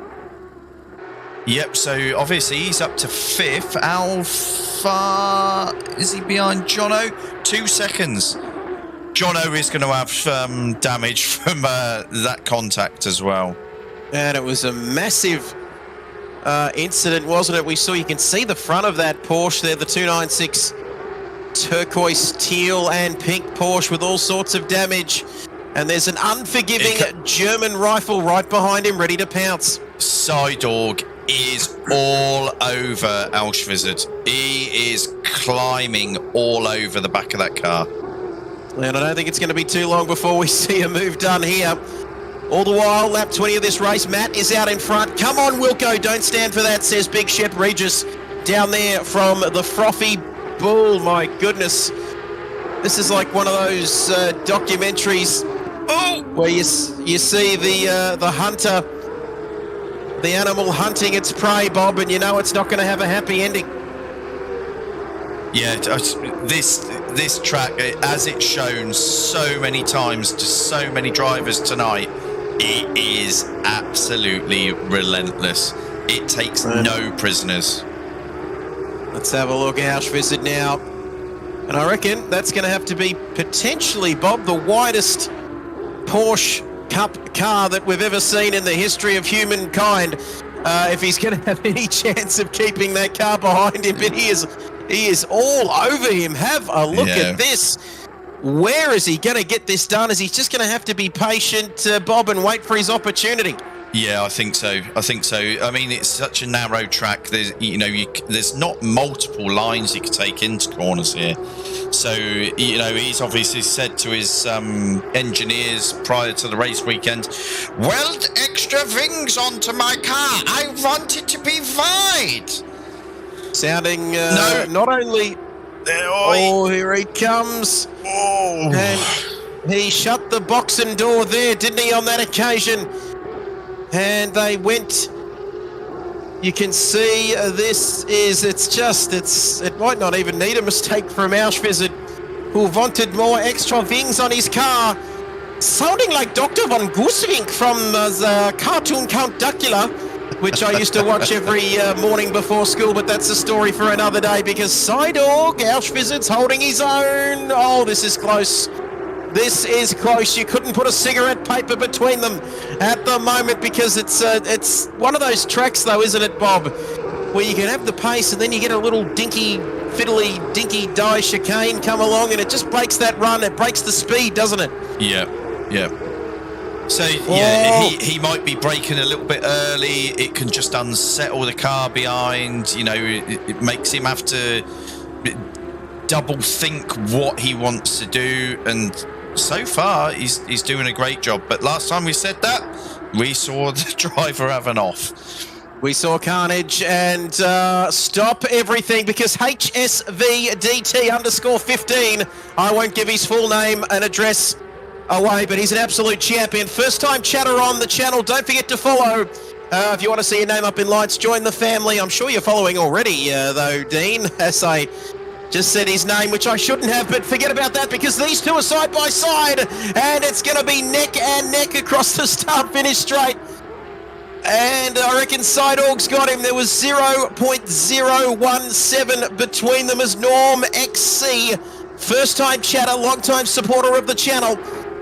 Yep, so obviously he's up to 5th. How far is he behind Jono? 2 seconds. Jono is going to have damage from that contact as well. And it was a massive incident, wasn't it? You can see the front of that Porsche there, the 296 turquoise, teal and pink Porsche with all sorts of damage. And there's an unforgiving German rifle right behind him, ready to pounce. Sidorg is all over Auschwitz. He is climbing all over the back of that car. And I don't think it's going to be too long before we see a move done here. All the while, lap 20 of this race, Matt is out in front. Come on, Wilco, don't stand for that, says Big Shep Regis down there from the Frothy Bull. My goodness. This is like one of those documentaries where you see the hunter, the animal hunting its prey, Bob, and you know it's not going to have a happy ending. Yeah, this track, as it's shown so many times to so many drivers tonight, it is absolutely relentless. It takes no prisoners. Let's have a look at Auschwitz now. And I reckon that's going to have to be potentially, Bob, the widest Porsche Cup car that we've ever seen in the history of humankind. If he's going to have any chance of keeping that car behind him, but he is all over him. Have a look at this. Where is he going to get this done? Is he just going to have to be patient, Bob, and wait for his opportunity? Yeah, I think so. I mean, it's such a narrow track. There's not multiple lines you could take into corners here. So, he's obviously said to his engineers prior to the race weekend, weld extra wings onto my car. I want it to be wide. Sounding not only... Oh, here he comes. Oh. And he shut the boxing door there, didn't he, on that occasion? And they went... You can see it might not even need a mistake from Auschwitz, who wanted more extra wings on his car. Sounding like Dr. von Goosewink from the cartoon Count Duckula, which I used to watch every morning before school, but that's a story for another day, because Sidorg, Auschwitz, holding his own. Oh, this is close. This is close. You couldn't put a cigarette paper between them at the moment, because it's one of those tracks, though, isn't it, Bob, where you can have the pace and then you get a little dinky die chicane come along, and it just breaks that run. It breaks the speed, doesn't it? Yeah. So, he might be braking a little bit early. It can just unsettle the car behind. It makes him have to double think what he wants to do. And so far, he's doing a great job. But last time we said that, we saw the driver have an off. We saw carnage, and stop everything, because HSVDT_15, I won't give his full name and address away, but he's an absolute champion. First time chatter on the channel. Don't forget to follow. If you want to see your name up in lights, join the family. I'm sure you're following already, though, Dean, as I just said his name, which I shouldn't have, but forget about that, because these two are side by side, and it's going to be neck and neck across the start-finish straight. And I reckon Sidorg's got him. There was 0.017 between them as Norm XC, first-time chatter, long-time supporter of the channel.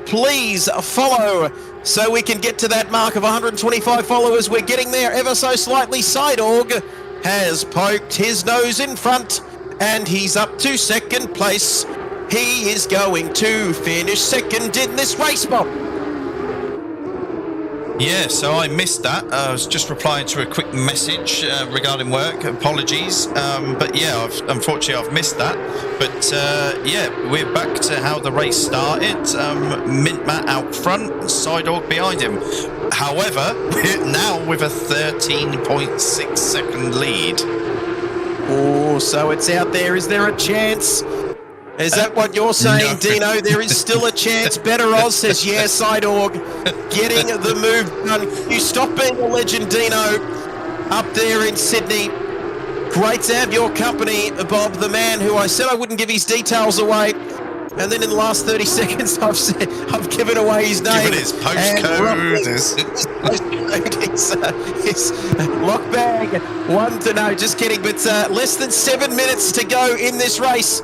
Please follow so we can get to that mark of 125 followers. We're getting there ever so slightly. Sidorg has poked his nose in front, and he's up to second place. He is going to finish second in this race, Bob. Yeah, so I missed that. I was just replying to a quick message regarding work. Apologies. But yeah, unfortunately, I've missed that. But yeah, we're back to how the race started. Mint Matt out front, Sidehawk behind him. However, we're now with a 13.6 second lead. Oh, so it's out there. Is there a chance? Is that what you're saying, No. Dino? There is still a chance. Better Oz says, yeah, Sidehawk, getting the move done. You stop being a legend, Dino, up there in Sydney. Great to have your company, Bob, the man who I said I wouldn't give his details away. And then in the last 30 seconds, I've given away his name. Given his postcode. His lock bag. 1 to no, just kidding. But less than 7 minutes to go in this race.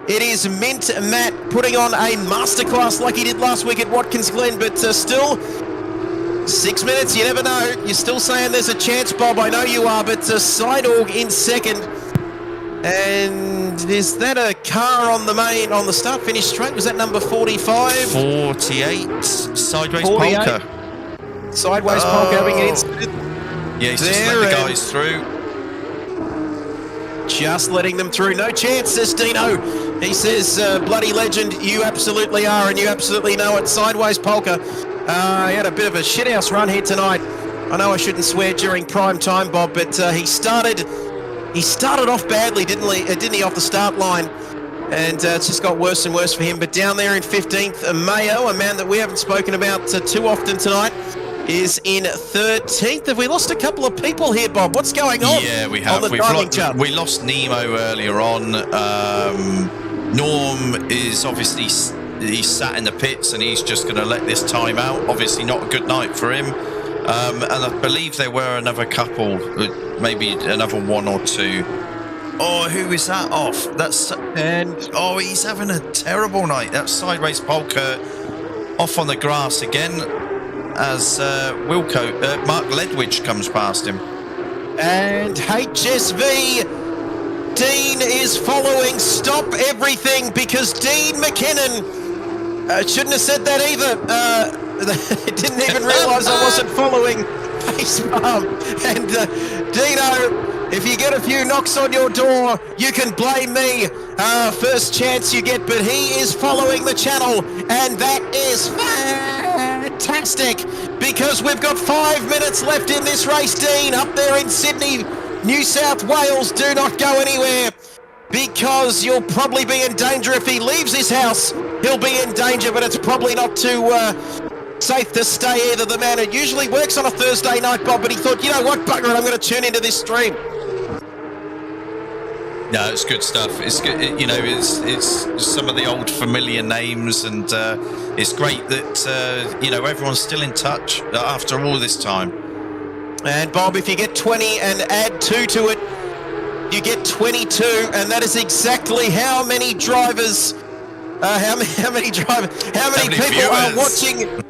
It is Mint Matt putting on a masterclass like he did last week at Watkins Glen, but still 6 minutes, you never know. You're still saying there's a chance, Bob. I know you are, but Sidehawk in second. And is that a car on the start finish straight? Was that number 45? 48. Sideways 48. polka. Sideways polka having an incident. Yeah, he's just let the guys through. Just letting them through. No chance, says Dino. He says, bloody legend, you absolutely are, and you absolutely know it. Sideways polka. He had a bit of a shithouse run here tonight. I know I shouldn't swear during prime time, Bob, but he started off badly, didn't he, off the start line? And it's just got worse and worse for him. But down there in 15th, Mayo, a man that we haven't spoken about too often tonight, is in 13th. Have we lost a couple of people here, Bob? What's going on? Yeah, we have. We lost Nemo earlier on. Norm is obviously, he's sat in the pits and he's just going to let this time out. Obviously not a good night for him. And I believe there were another couple, maybe another one or two. Oh, who is that off? Oh, he's having a terrible night. That's Sideways Polka off on the grass again as Mark Ledwidge comes past him. And HSV, Dean is following. Stop everything, because Dean McKinnon shouldn't have said that either. Didn't even realise I wasn't following Facepalm. And Dino, if you get a few knocks on your door, you can blame me. First chance you get, but he is following the channel, and that is fantastic, because we've got 5 minutes left in this race, Dean, up there in Sydney, New South Wales. Do not go anywhere, because you'll probably be in danger. If he leaves his house, he'll be in danger, but it's probably not too safe to stay either. The man, it usually works on a Thursday night, Bob, but he thought, you know what, bugger it, I'm going to tune into this stream. No, it's good stuff. It's good. It's some of the old familiar names, and it's great that everyone's still in touch after all this time. And Bob, if you get 20 and add 2 to it, you get 22, and that is exactly how many drivers, how many people viewers are watching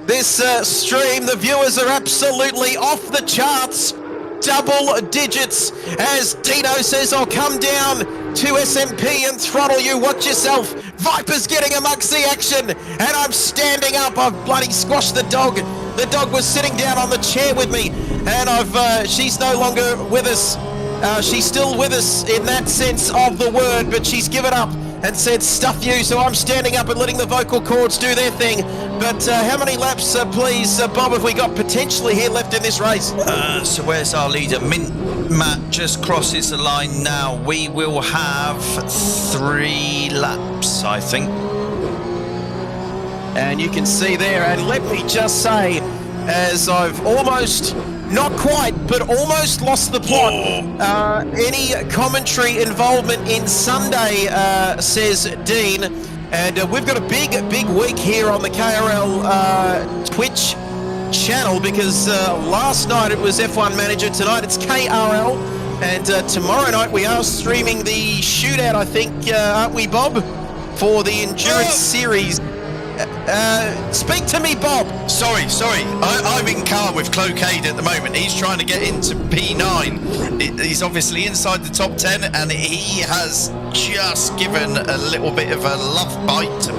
this stream. The viewers are absolutely off the charts. Double digits, as Dino says, I'll come down to SMP and throttle you. Watch yourself. Viper's getting amongst the action, and I'm standing up. I've bloody squashed the dog. The dog was sitting down on the chair with me, and she's no longer with us. She's still with us in that sense of the word, but she's given up and said, stuff you. So I'm standing up and letting the vocal cords do their thing. But how many laps, please, Bob, have we got potentially here left in this race? So where's our leader? Mint Matt just crosses the line now. We will have 3 laps, I think. And you can see there, and let me just say, as I've almost, not quite, but almost lost the plot. Any commentary involvement in Sunday, says Dean. And we've got a big week here on the KRL Twitch channel, because last night it was F1 Manager, tonight it's KRL, and tomorrow night we are streaming the shootout, I think, aren't we, Bob, for the Endurance Series. Speak to me, Bob. Sorry. I'm in car with Cloquet at the moment. He's trying to get into P9. He's obviously inside the top 10, and he has just given a little bit of a love bite to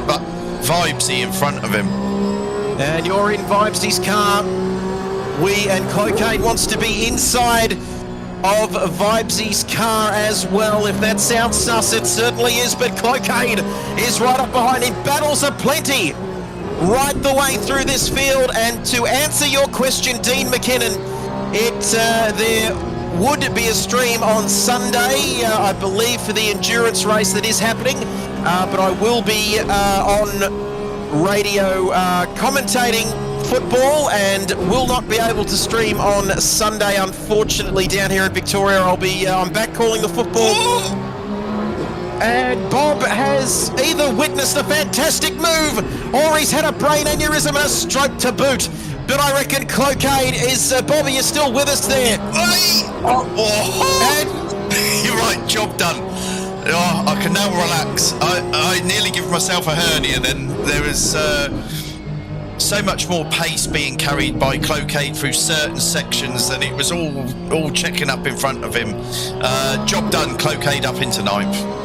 Vibesy in front of him. And you're in Vibesy's car. and Cloquet wants to be inside of Vibesy's car as well. If that sounds sus, it certainly is, but Cloquet is right up behind him. Battles are plenty right the way through this field, and to answer your question, Dean McKinnon, there would be a stream on Sunday, I believe, for the endurance race that is happening, but I will be on radio commentating football and will not be able to stream on Sunday, unfortunately, down here in Victoria. I'm back calling the football. And Bob has either witnessed a fantastic move or he's had a brain aneurysm and a stroke to boot. But I reckon Cloquet is... Bob, are you still with us there? You're right, job done. Oh, I can now relax. I nearly give myself a hernia then. There was so much more pace being carried by Cloquet through certain sections, and it was all checking up in front of him. Job done, Cloquet up into 9th.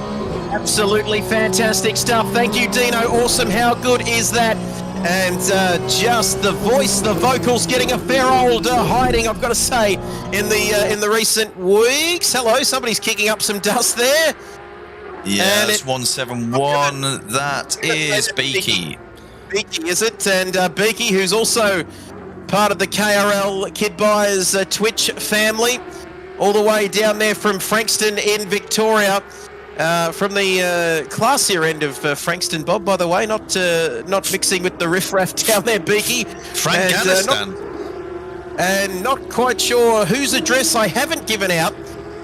Absolutely fantastic stuff. Thank you, Dino. Awesome. How good is that? And just the voice, the vocals getting a fair old hiding, I've got to say, in the recent weeks. Hello, somebody's kicking up some dust there. Yeah, and it's 171. That is Beaky. Beaky, is it? And Beaky, who's also part of the KRL Kid Buyers Twitch family, all the way down there from Frankston in Victoria. From the classier end of Frankston, Bob, by the way, not mixing with the riffraff down there, Beaky. Afghanistan. And not quite sure whose address I haven't given out.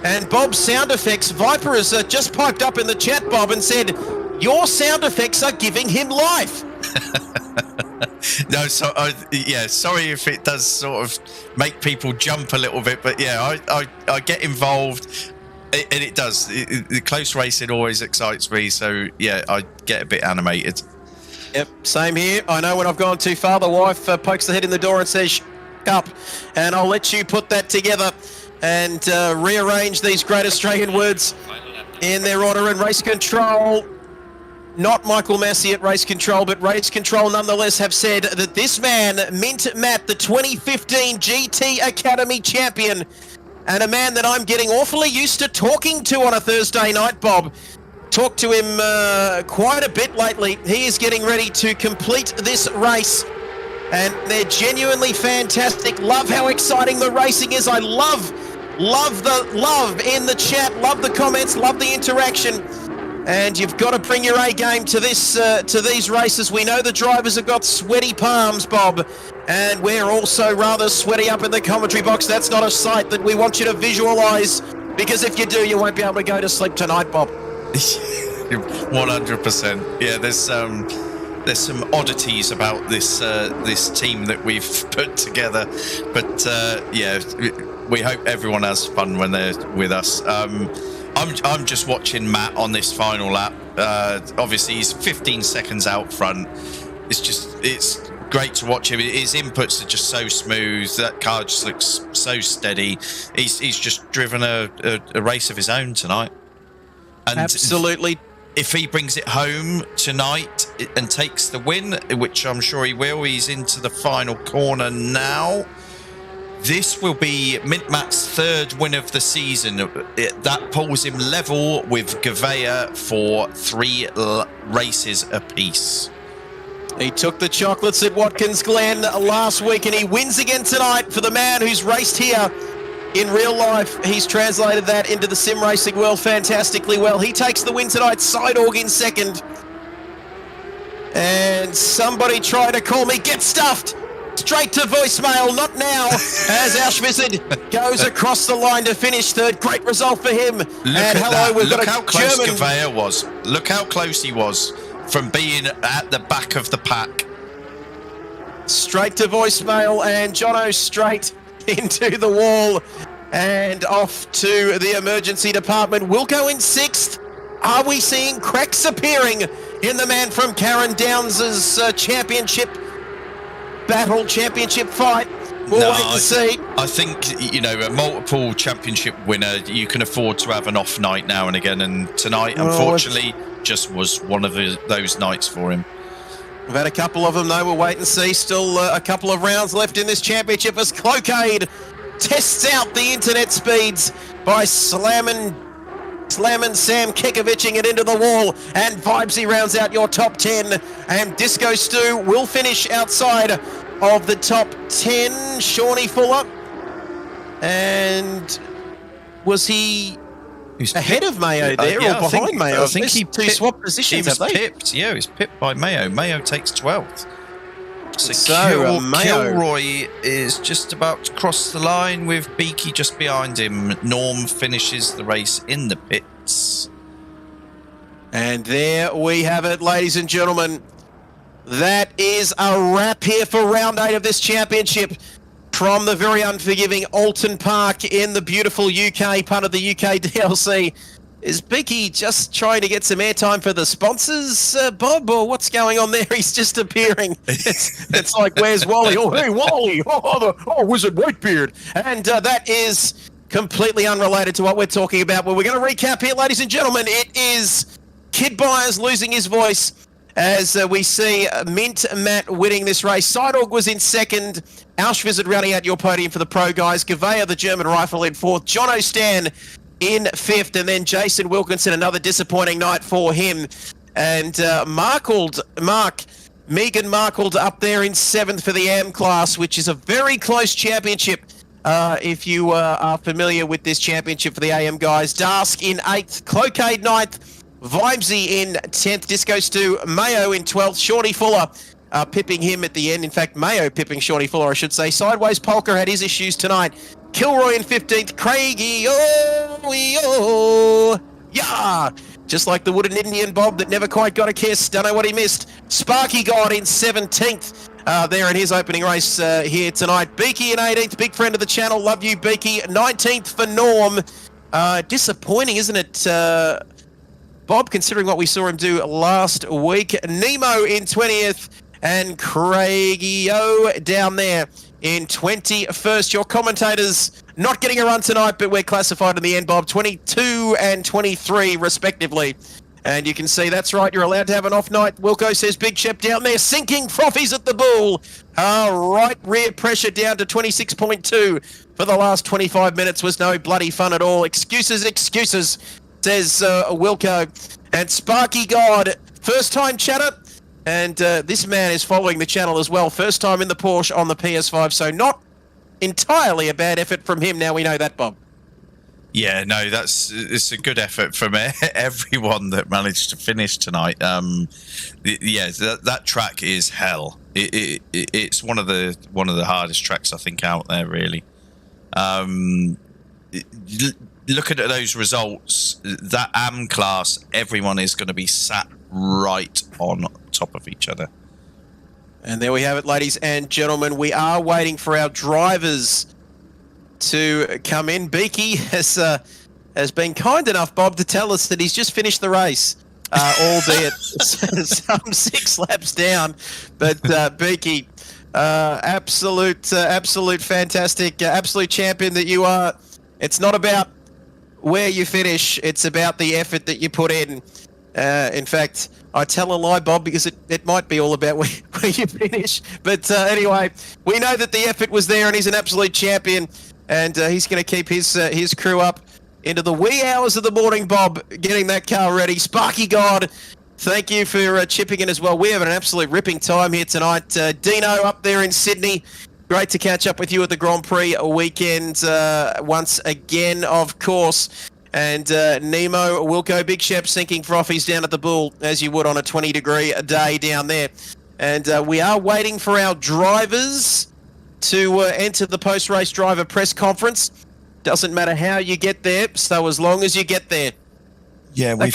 And Bob's sound effects, Viper has just piped up in the chat, Bob, and said, your sound effects are giving him life. No, so yeah, sorry if it does sort of make people jump a little bit, but yeah, I get involved. And it does. The close racing always excites me. So, yeah, I get a bit animated. Yep, same here. I know when I've gone too far, the wife pokes the head in the door and says, shut up. And I'll let you put that together and rearrange these great Australian words in their order. And Race Control, not Michael Massey at Race Control, but Race Control nonetheless have said that this man, Mint Matt, the 2015 GT Academy champion, and a man that I'm getting awfully used to talking to on a Thursday night, Bob. Talked to him quite a bit lately. He is getting ready to complete this race. And they're genuinely fantastic. Love how exciting the racing is. I love the love in the chat. Love the comments. Love the interaction. And you've got to bring your A game to these races. We know the drivers have got sweaty palms, Bob. And we're also rather sweaty up in the commentary box. That's not a sight that we want you to visualise, because if you do, you won't be able to go to sleep tonight, Bob. 100%. Yeah, there's some oddities about this team that we've put together, but yeah, we hope everyone has fun when they're with us. I'm just watching Matt on this final lap. Obviously, he's 15 seconds out front. It's great to watch him. His inputs are just so smooth. That car just looks so steady. He's just driven a race of his own tonight. And absolutely. If he brings it home tonight and takes the win, which I'm sure he will, he's into the final corner now. This will be Mint Matt's 3rd win of the season. That pulls him level with Gavea for 3 races apiece. He took the chocolates at Watkins Glen last week, and he wins again tonight for the man who's raced here in real life. He's translated that into the sim racing world fantastically well. He takes the win tonight, Sidorg in 2nd. And somebody tried to call me, get stuffed! Straight to voicemail, not now, as Auschwitz goes across the line to finish 3rd. Great result for him. Look at hello, we've Look got how a close German. Gavea was. Look how close he was from being at the back of the pack. Straight to voicemail, and Jono straight into the wall and off to the emergency department. We'll go in 6th. Are we seeing cracks appearing in the man from Karen Downs' championship battle, championship fight? We'll wait and see. I think, you know, a multiple championship winner, you can afford to have an off night now and again. And tonight, unfortunately, just was one of those nights for him. We've had a couple of them, though. We'll wait and see. Still a couple of rounds left in this championship as Cloakade tests out the internet speeds by slamming Sam Kekovicing it into the wall, and Vibesy rounds out your top 10, and Disco Stu will finish outside of the top 10. Shawnee Fuller, and was he ahead of Mayo there or behind Mayo? I think he swapped positions. He was pipped. Yeah, he was pipped by Mayo. Mayo takes 12th. So Kilroy is just about to cross the line with Beaky just behind him. Norm finishes the race in the pits. And there we have it, ladies and gentlemen. That is a wrap here for round 8 of this championship from the very unforgiving Oulton Park in the beautiful UK, part of the UK DLC. Is Beaky just trying to get some airtime for the sponsors, Bob, or what's going on there? He's just appearing. It's like, where's Wally? Oh, hey, Wally! Oh, Wizard Whitebeard. And that is completely unrelated to what we're talking about. But we're going to recap here, ladies and gentlemen. It is Kid Byers losing his voice as we see Mint Matt winning this race. Sidorg was in second. Auschwitz rounding out your podium for the pro guys. Gavea, the German rifle, in fourth. John O'Stan in fifth, and then Jason Wilkinson, another disappointing night for him. And Mark Megan Markle up there in seventh for the AM class, which is a very close championship. If you are familiar with this championship for the AM guys. Dask in eighth, Cloakade ninth, Vibesy in 10th, Disco Stu, Mayo in 12th, Shorty Fuller pipping him at the end. In fact, Mayo pipping Shorty Fuller, I should say. Sideways Polka had his issues tonight. Kilroy in 15th, Craigie, yeah! Just like the wooden Indian Bob that never quite got a kiss. Don't know what he missed. Sparky God in 17th there in his opening race here tonight. Beaky in 18th, big friend of the channel. Love you, Beaky. 19th for Norm. Disappointing, isn't it, Bob, considering what we saw him do last week. Nemo in 20th and Craigie down there in 21st. Your commentators not getting a run tonight, but we're classified in the end, Bob, 22 and 23 respectively. And you can see that's right, you're allowed to have an off night. Wilco says Big Shep down there sinking frothies at the bull. Right rear pressure down to 26.2 for the last 25 minutes was no bloody fun at all. Excuses, says Wilco. And Sparky God, first time chatter. And this man is following the channel as well. First time in the Porsche on the PS5, so not entirely a bad effort from him. Now we know that, Bob. Yeah, no, it's a good effort from everyone that managed to finish tonight. Yeah, that track is hell. It's one of the hardest tracks I think out there, really. Looking at those results, that AM class, everyone is going to be sat right on top of each other. And there we have it, ladies and gentlemen. We are waiting for our drivers to come in. Beaky has been kind enough, Bob, to tell us that he's just finished the race, albeit some 6 laps down. But Beaky, absolute fantastic, absolute champion that you are. It's not about where you finish, it's about the effort that you put in. In fact, I tell a lie, Bob, because it might be all about where you finish. But anyway, we know that the effort was there and he's an absolute champion. And he's going to keep his crew up into the wee hours of the morning, Bob, getting that car ready. Sparky God, thank you for chipping in as well. We have an absolute ripping time here tonight. Dino up there in Sydney. Great to catch up with you at the Grand Prix weekend once again, of course. And Nemo, Wilco, Big Shep sinking frothies down at the Bull, as you would on a 20-degree day down there. And we are waiting for our drivers to enter the post-race driver press conference. Doesn't matter how you get there, so as long as you get there. Yeah, we've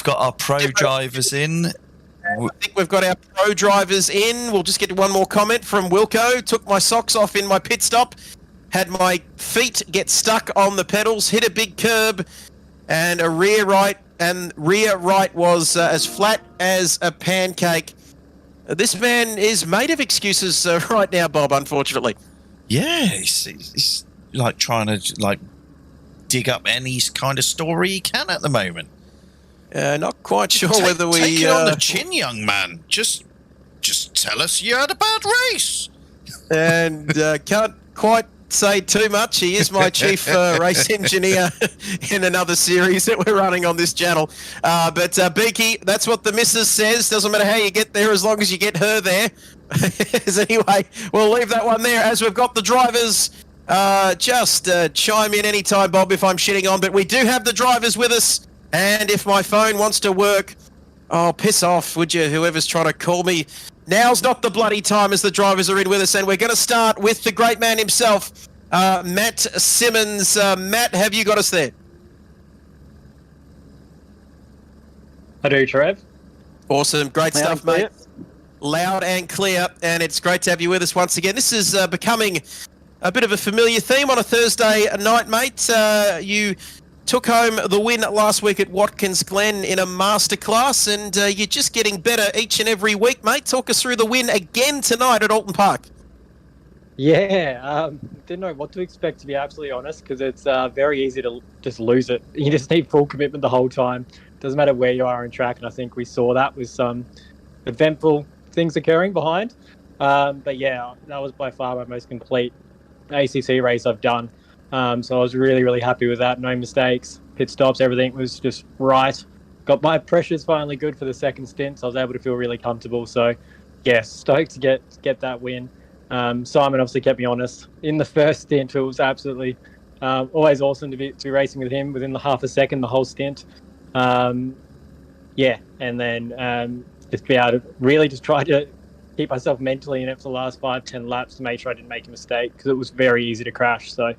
got our pro drivers in. I think we've got our pro drivers in. We'll just get one more comment from Wilco. Took my socks off in my pit stop. Had my feet get stuck on the pedals. Hit a big curb and a rear right. And rear right was as flat as a pancake. This man is made of excuses right now, Bob, unfortunately. Yeah, he's like trying to dig up any kind of story he can at the moment. Not quite sure whether we... Take it on the chin, young man. Just Just tell us you had a bad race. And can't quite say too much. He is my chief race engineer in another series that we're running on this channel. But Beaky, that's what the missus says. Doesn't matter how you get there as long as you get her there. Anyway, we'll leave that one there as we've got the drivers. Just chime in anytime, Bob, if I'm shitting on. But we do have the drivers with us. And if my phone wants to work, oh, piss off, would you, whoever's trying to call me. Now's not the bloody time as the drivers are in with us, and we're going to start with the great man himself, Matt Simmons. Matt, have you got us there? I do, Trev. Awesome. Great stuff, mate. Loud and clear, and it's great to have you with us once again. This is becoming a bit of a familiar theme on a Thursday night, mate. You took home the win last week at Watkins Glen in a masterclass, and you're just getting better each and every week, mate. Talk us through the win again tonight at Oulton Park. Yeah, didn't know what to expect, to be absolutely honest, because it's very easy to just lose it. You just need full commitment the whole time. Doesn't matter where you are on track, and I think we saw that with some eventful things occurring behind. But yeah, that was by far my most complete ACC race I've done. So I was really, really happy with that. No mistakes, pit stops, everything was just right. Got my pressures finally good for the second stint, so I was able to feel really comfortable. So yeah, stoked to get that win. Simon obviously kept me honest. In the first stint, it was absolutely always awesome to be racing with him within the half a second, the whole stint. Yeah, and then just be able to really just try to keep myself mentally in it for the last 5-10 laps to make sure I didn't make a mistake, because it was very easy to crash. So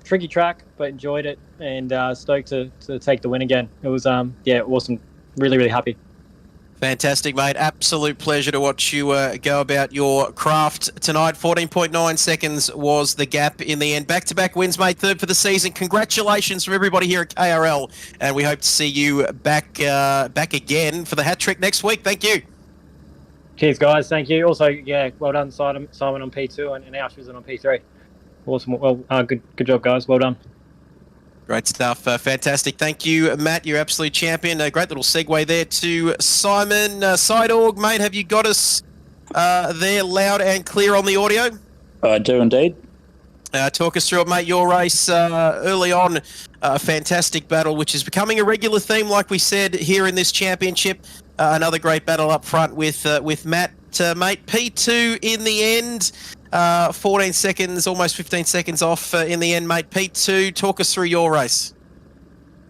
tricky track, but enjoyed it, and stoked to take the win again. It was yeah, awesome. Really, really happy. Fantastic, mate. Absolute pleasure to watch you go about your craft tonight. 14.9 seconds was the gap in the end. Back-to-back wins, mate. Third for the season. Congratulations from everybody here at KRL, and we hope to see you back again for the hat trick next week. Thank you. Cheers, guys. Thank you. Also, yeah, well done, Simon on P2 and Auschwitz on P3. Awesome. Well, good job, guys. Well done. Great stuff. Fantastic. Thank you, Matt. You're absolute champion. A great little segue there to Simon. Sideorg, mate, have you got us there loud and clear on the audio? I do indeed. Talk us through it, mate. Your race early on, a fantastic battle, which is becoming a regular theme, like we said, here in this championship. Another great battle up front with Matt, mate. P2 in the end. 14 seconds, almost 15 seconds off in the end, mate. P2, talk us through your race.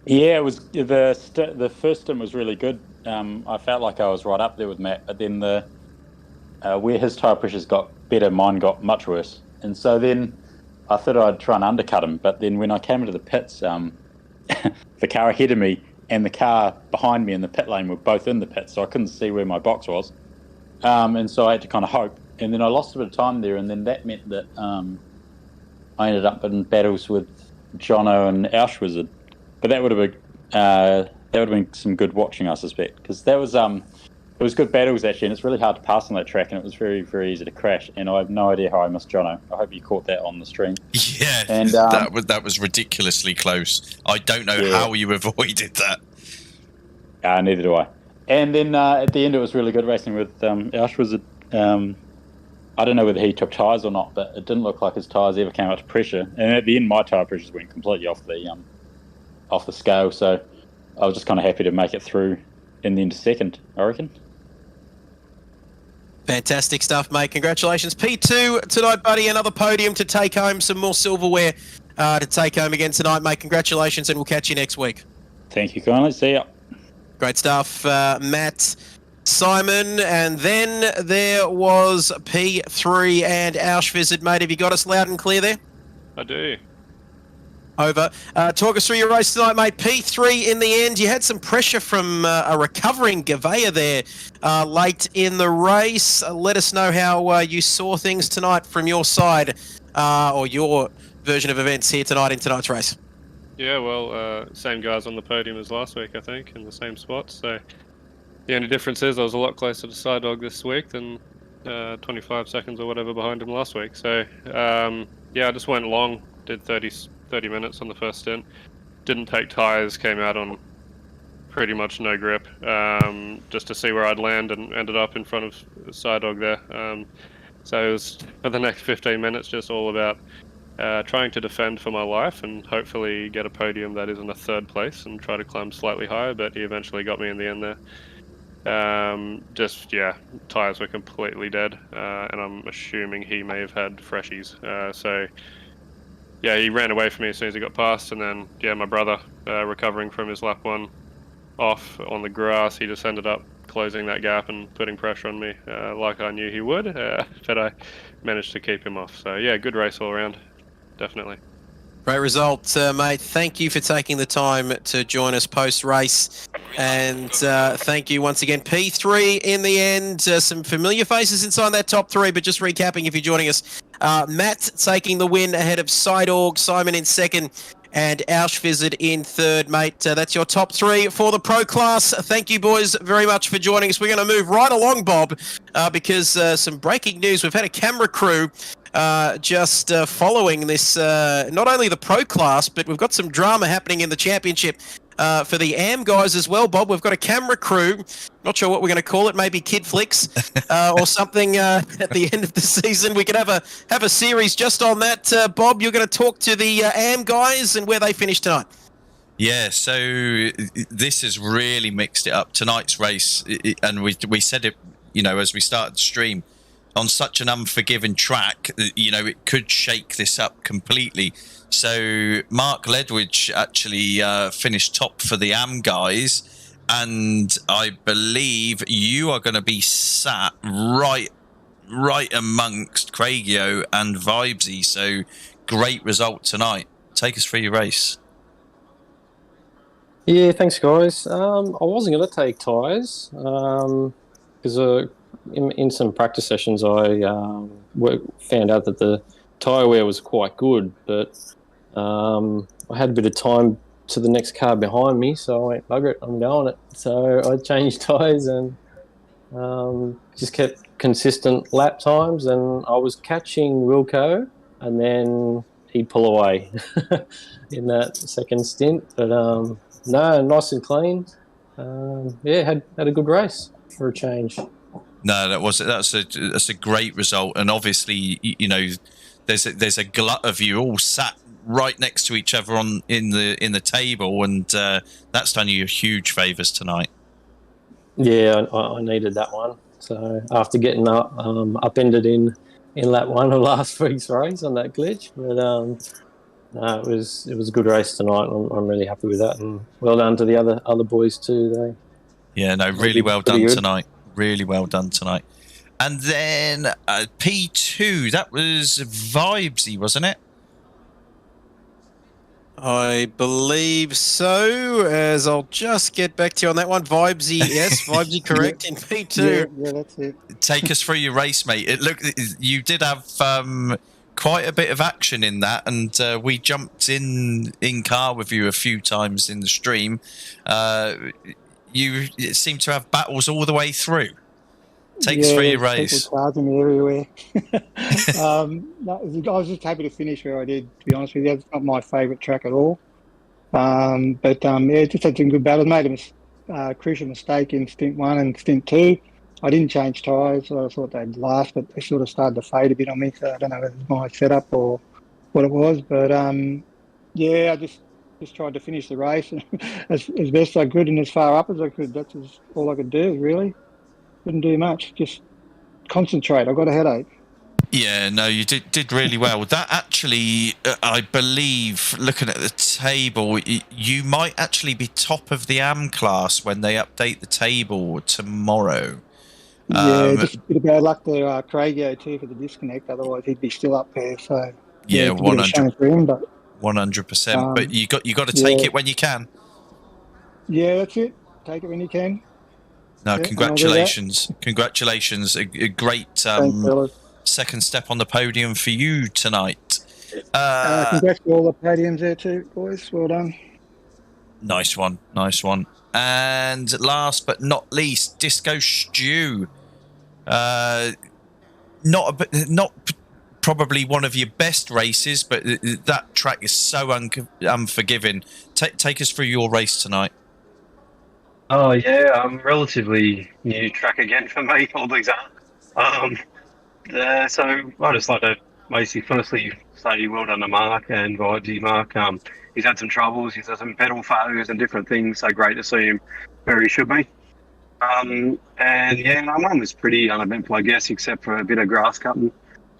Yeah, it was the first stint was really good. I felt like I was right up there with Matt, but then where his tyre pressures got better, mine got much worse. And so then I thought I'd try and undercut him, but then when I came into the pits, the car ahead of me and the car behind me in the pit lane were both in the pit, so I couldn't see where my box was. And so I had to kind of hope. And then I lost a bit of time there, and then that meant that I ended up in battles with Jono and Auschwitz. But that would have been some good watching, I suspect, because that was it was good battles actually, and it's really hard to pass on that track, and it was very, very easy to crash. And I have no idea how I missed Jono. I hope you caught that on the stream. Yeah, and that was ridiculously close. I don't know how you avoided that. Neither do I. And then at the end, it was really good racing with Auschwitz. I don't know whether he took tyres or not, but it didn't look like his tyres ever came up to pressure. And at the end, my tyre pressures went completely off the scale. So I was just kind of happy to make it through in the end of second, I reckon. Fantastic stuff, mate. Congratulations. P2 tonight, buddy. Another podium to take home, some more silverware to take home again tonight, mate. Congratulations, and we'll catch you next week. Thank you kindly. See ya. Great stuff, Matt. Simon, and then there was P3 and Auschwitz, mate. Have you got us loud and clear there? I do. Over. Talk us through your race tonight, mate. P3 in the end. You had some pressure from a recovering Gavea there late in the race. Let us know how you saw things tonight from your side, or your version of events here tonight in tonight's race. Yeah, well, same guys on the podium as last week, I think, in the same spots. So the only difference is I was a lot closer to Sidedog this week than 25 seconds or whatever behind him last week. So, yeah, I just went long, did 30 minutes on the first stint. Didn't take tyres, came out on pretty much no grip, just to see where I'd land, and ended up in front of Side Dog there. So it was, for the next 15 minutes, just all about trying to defend for my life and hopefully get a podium that isn't a third place and try to climb slightly higher, but he eventually got me in the end there. Tyres were completely dead, and I'm assuming he may have had freshies. So he ran away from me as soon as he got past, and then my brother, recovering from his lap one off on the grass, he just ended up closing that gap and putting pressure on me, like I knew he would, but I managed to keep him off. So good race all around, definitely. Great result, mate. Thank you for taking the time to join us post-race. And thank you once again. P3 in the end. Some familiar faces inside that top three, but just recapping if you're joining us. Matt taking the win ahead of Sidorg, Simon in second, and Auschwitz in third, mate. That's your top three for the pro class. Thank you, boys, very much for joining us. We're going to move right along, Bob, because some breaking news. We've had a camera crew just following this, not only the pro class, but we've got some drama happening in the championship for the AM guys as well, Bob. We've got a camera crew, not sure what we're going to call it, maybe Kid Flicks or something at the end of the season. We could have a series just on that. Bob, you're going to talk to the AM guys and where they finish tonight. Yeah, so this has really mixed it up. Tonight's race, and we said it, as we started the stream, on such an unforgiving track, it could shake this up completely. So Mark Ledwidge actually finished top for the AM guys, and I believe you are going to be sat right amongst Craigio and Vibesy. So great result tonight. Take us through your race. Yeah, thanks, guys. I wasn't going to take tyres because in some practice sessions I found out that the tyre wear was quite good, but I had a bit of time to the next car behind me, so I went, bugger it, I'm going it. So I changed tyres and just kept consistent lap times, and I was catching Wilco, and then he'd pull away in that second stint. But no, nice and clean. Had a good race for a change. No, that's a great result, and obviously, there's a glut of you all sat right next to each other in the table, and that's done you huge favours tonight. Yeah, I needed that one. So after getting upended in lap one of last week's race on that glitch, but no, it was a good race tonight. I'm really happy with that, and well done to the other boys too. Really well done tonight. Really well done tonight. And then P2, that was Vibesy, wasn't it? I believe so, as I'll just get back to you on that one. Vibesy, yes, Vibesy correct in P2. Yeah, that's it. Take us through your race, mate. You did have quite a bit of action in that, and we jumped in car with you a few times in the stream. You seem to have battles all the way through. Take us through your race. Charging me everywhere. I was just happy to finish where I did, to be honest with you. It's not my favourite track at all. Just had some good battles. Made a crucial mistake in stint 1 and stint 2. I didn't change tyres, so I thought they'd last, but they sort of started to fade a bit on me, so I don't know if it was my setup or what it was. But I just tried to finish the race as best I could and as far up as I could. That's all I could do, really. Couldn't do much. Just concentrate. I got a headache. Yeah, no, you did really well. That actually, I believe, looking at the table, you might actually be top of the AM class when they update the table tomorrow. Just a bit of bad luck there, Craigio too, for the disconnect. Otherwise, he'd be still up there. So 100%. 100%. But you got to take it when you can. Yeah, that's it. Take it when you can. No, congratulations. Congratulations. A great second step on the podium for you tonight. Congrats to all the podiums there too, boys. Well done. Nice one. And last but not least, Disco Stew. Not probably one of your best races, but that track is so unforgiving. Take us through your race tonight. Oh yeah, relatively new track again for me. All these are. So I just like to basically firstly say well done to Mark and Vibesy. Mark, he's had some troubles. He's had some pedal failures and different things. So great to see him where he should be. And yeah, my mum was pretty uneventful, I guess, except for a bit of grass cutting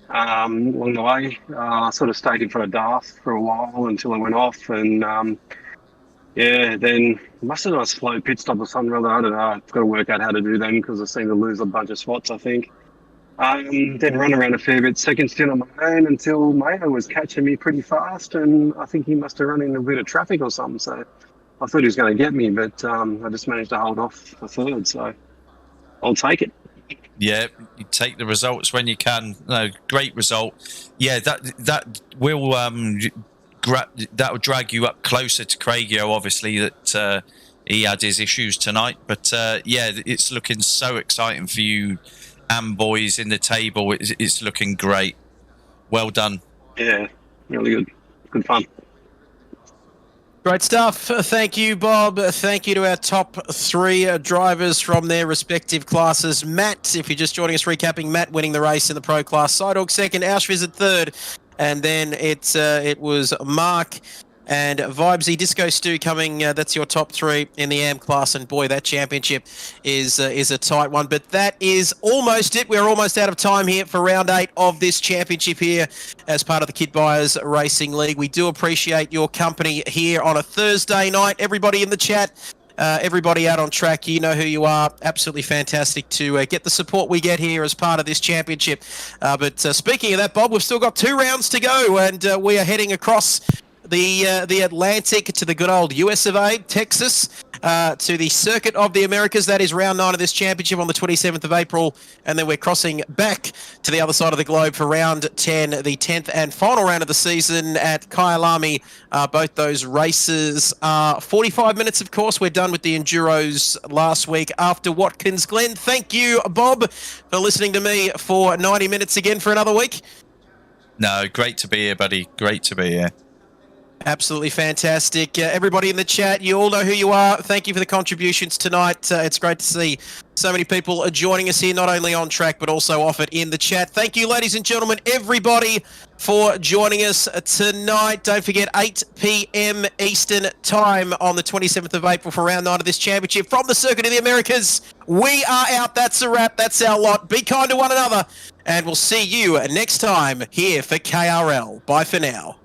along the way. I sort of stayed in front of Darth for a while until I went off, and yeah, then must have done a slow pit stop or something or other. I don't know. I've got to work out how to do them because I seem to lose a bunch of spots, I think. Then run around a fair bit, second stint on my own until Mayo was catching me pretty fast, and I think he must have run into a bit of traffic or something. So I thought he was going to get me, but I just managed to hold off for third. So I'll take it. Yeah, you take the results when you can. No, great result. Yeah, that will that will drag you up closer to Craigio. Obviously, that he had his issues tonight, but yeah, it's looking so exciting for you and boys in the table. It's looking great. Well done. Yeah, really good. Good fun. Great stuff. Thank you, Bob. Thank you to our top three drivers from their respective classes. Matt, if you're just joining us, recapping, Matt winning the race in the pro class. Sidehawk second, Auschwitz at third. And then it was Mark and Vibesy, Disco Stu coming. That's your top three in the AM class. And boy, that championship is a tight one. But that is almost it. We're almost out of time here for round 8 of this championship here as part of the Kit Buyers Racing League. We do appreciate your company here on a Thursday night. Everybody in the chat, everybody out on track, you know who you are. Absolutely fantastic to get the support we get here as part of this championship. But speaking of that, Bob, we've still got 2 rounds to go, and we are heading across the Atlantic to the good old US of A, Texas, to the Circuit of the Americas. That is round 9 of this championship on the 27th of April. And then we're crossing back to the other side of the globe for round 10, the 10th and final round of the season at Kyalami. Both those races are 45 minutes, of course. We're done with the Enduros last week after Watkins Glen. Thank you, Bob, for listening to me for 90 minutes again for another week. No, great to be here, buddy. Great to be here. Absolutely fantastic. Everybody in the chat, you all know who you are. Thank you for the contributions tonight. It's great to see so many people joining us here, not only on track, but also off it in the chat. Thank you, ladies and gentlemen, everybody, for joining us tonight. Don't forget, 8 p.m. Eastern time on the 27th of April for round 9 of this championship from the Circuit of the Americas. We are out. That's a wrap. That's our lot. Be kind to one another, and we'll see you next time here for KRL. Bye for now.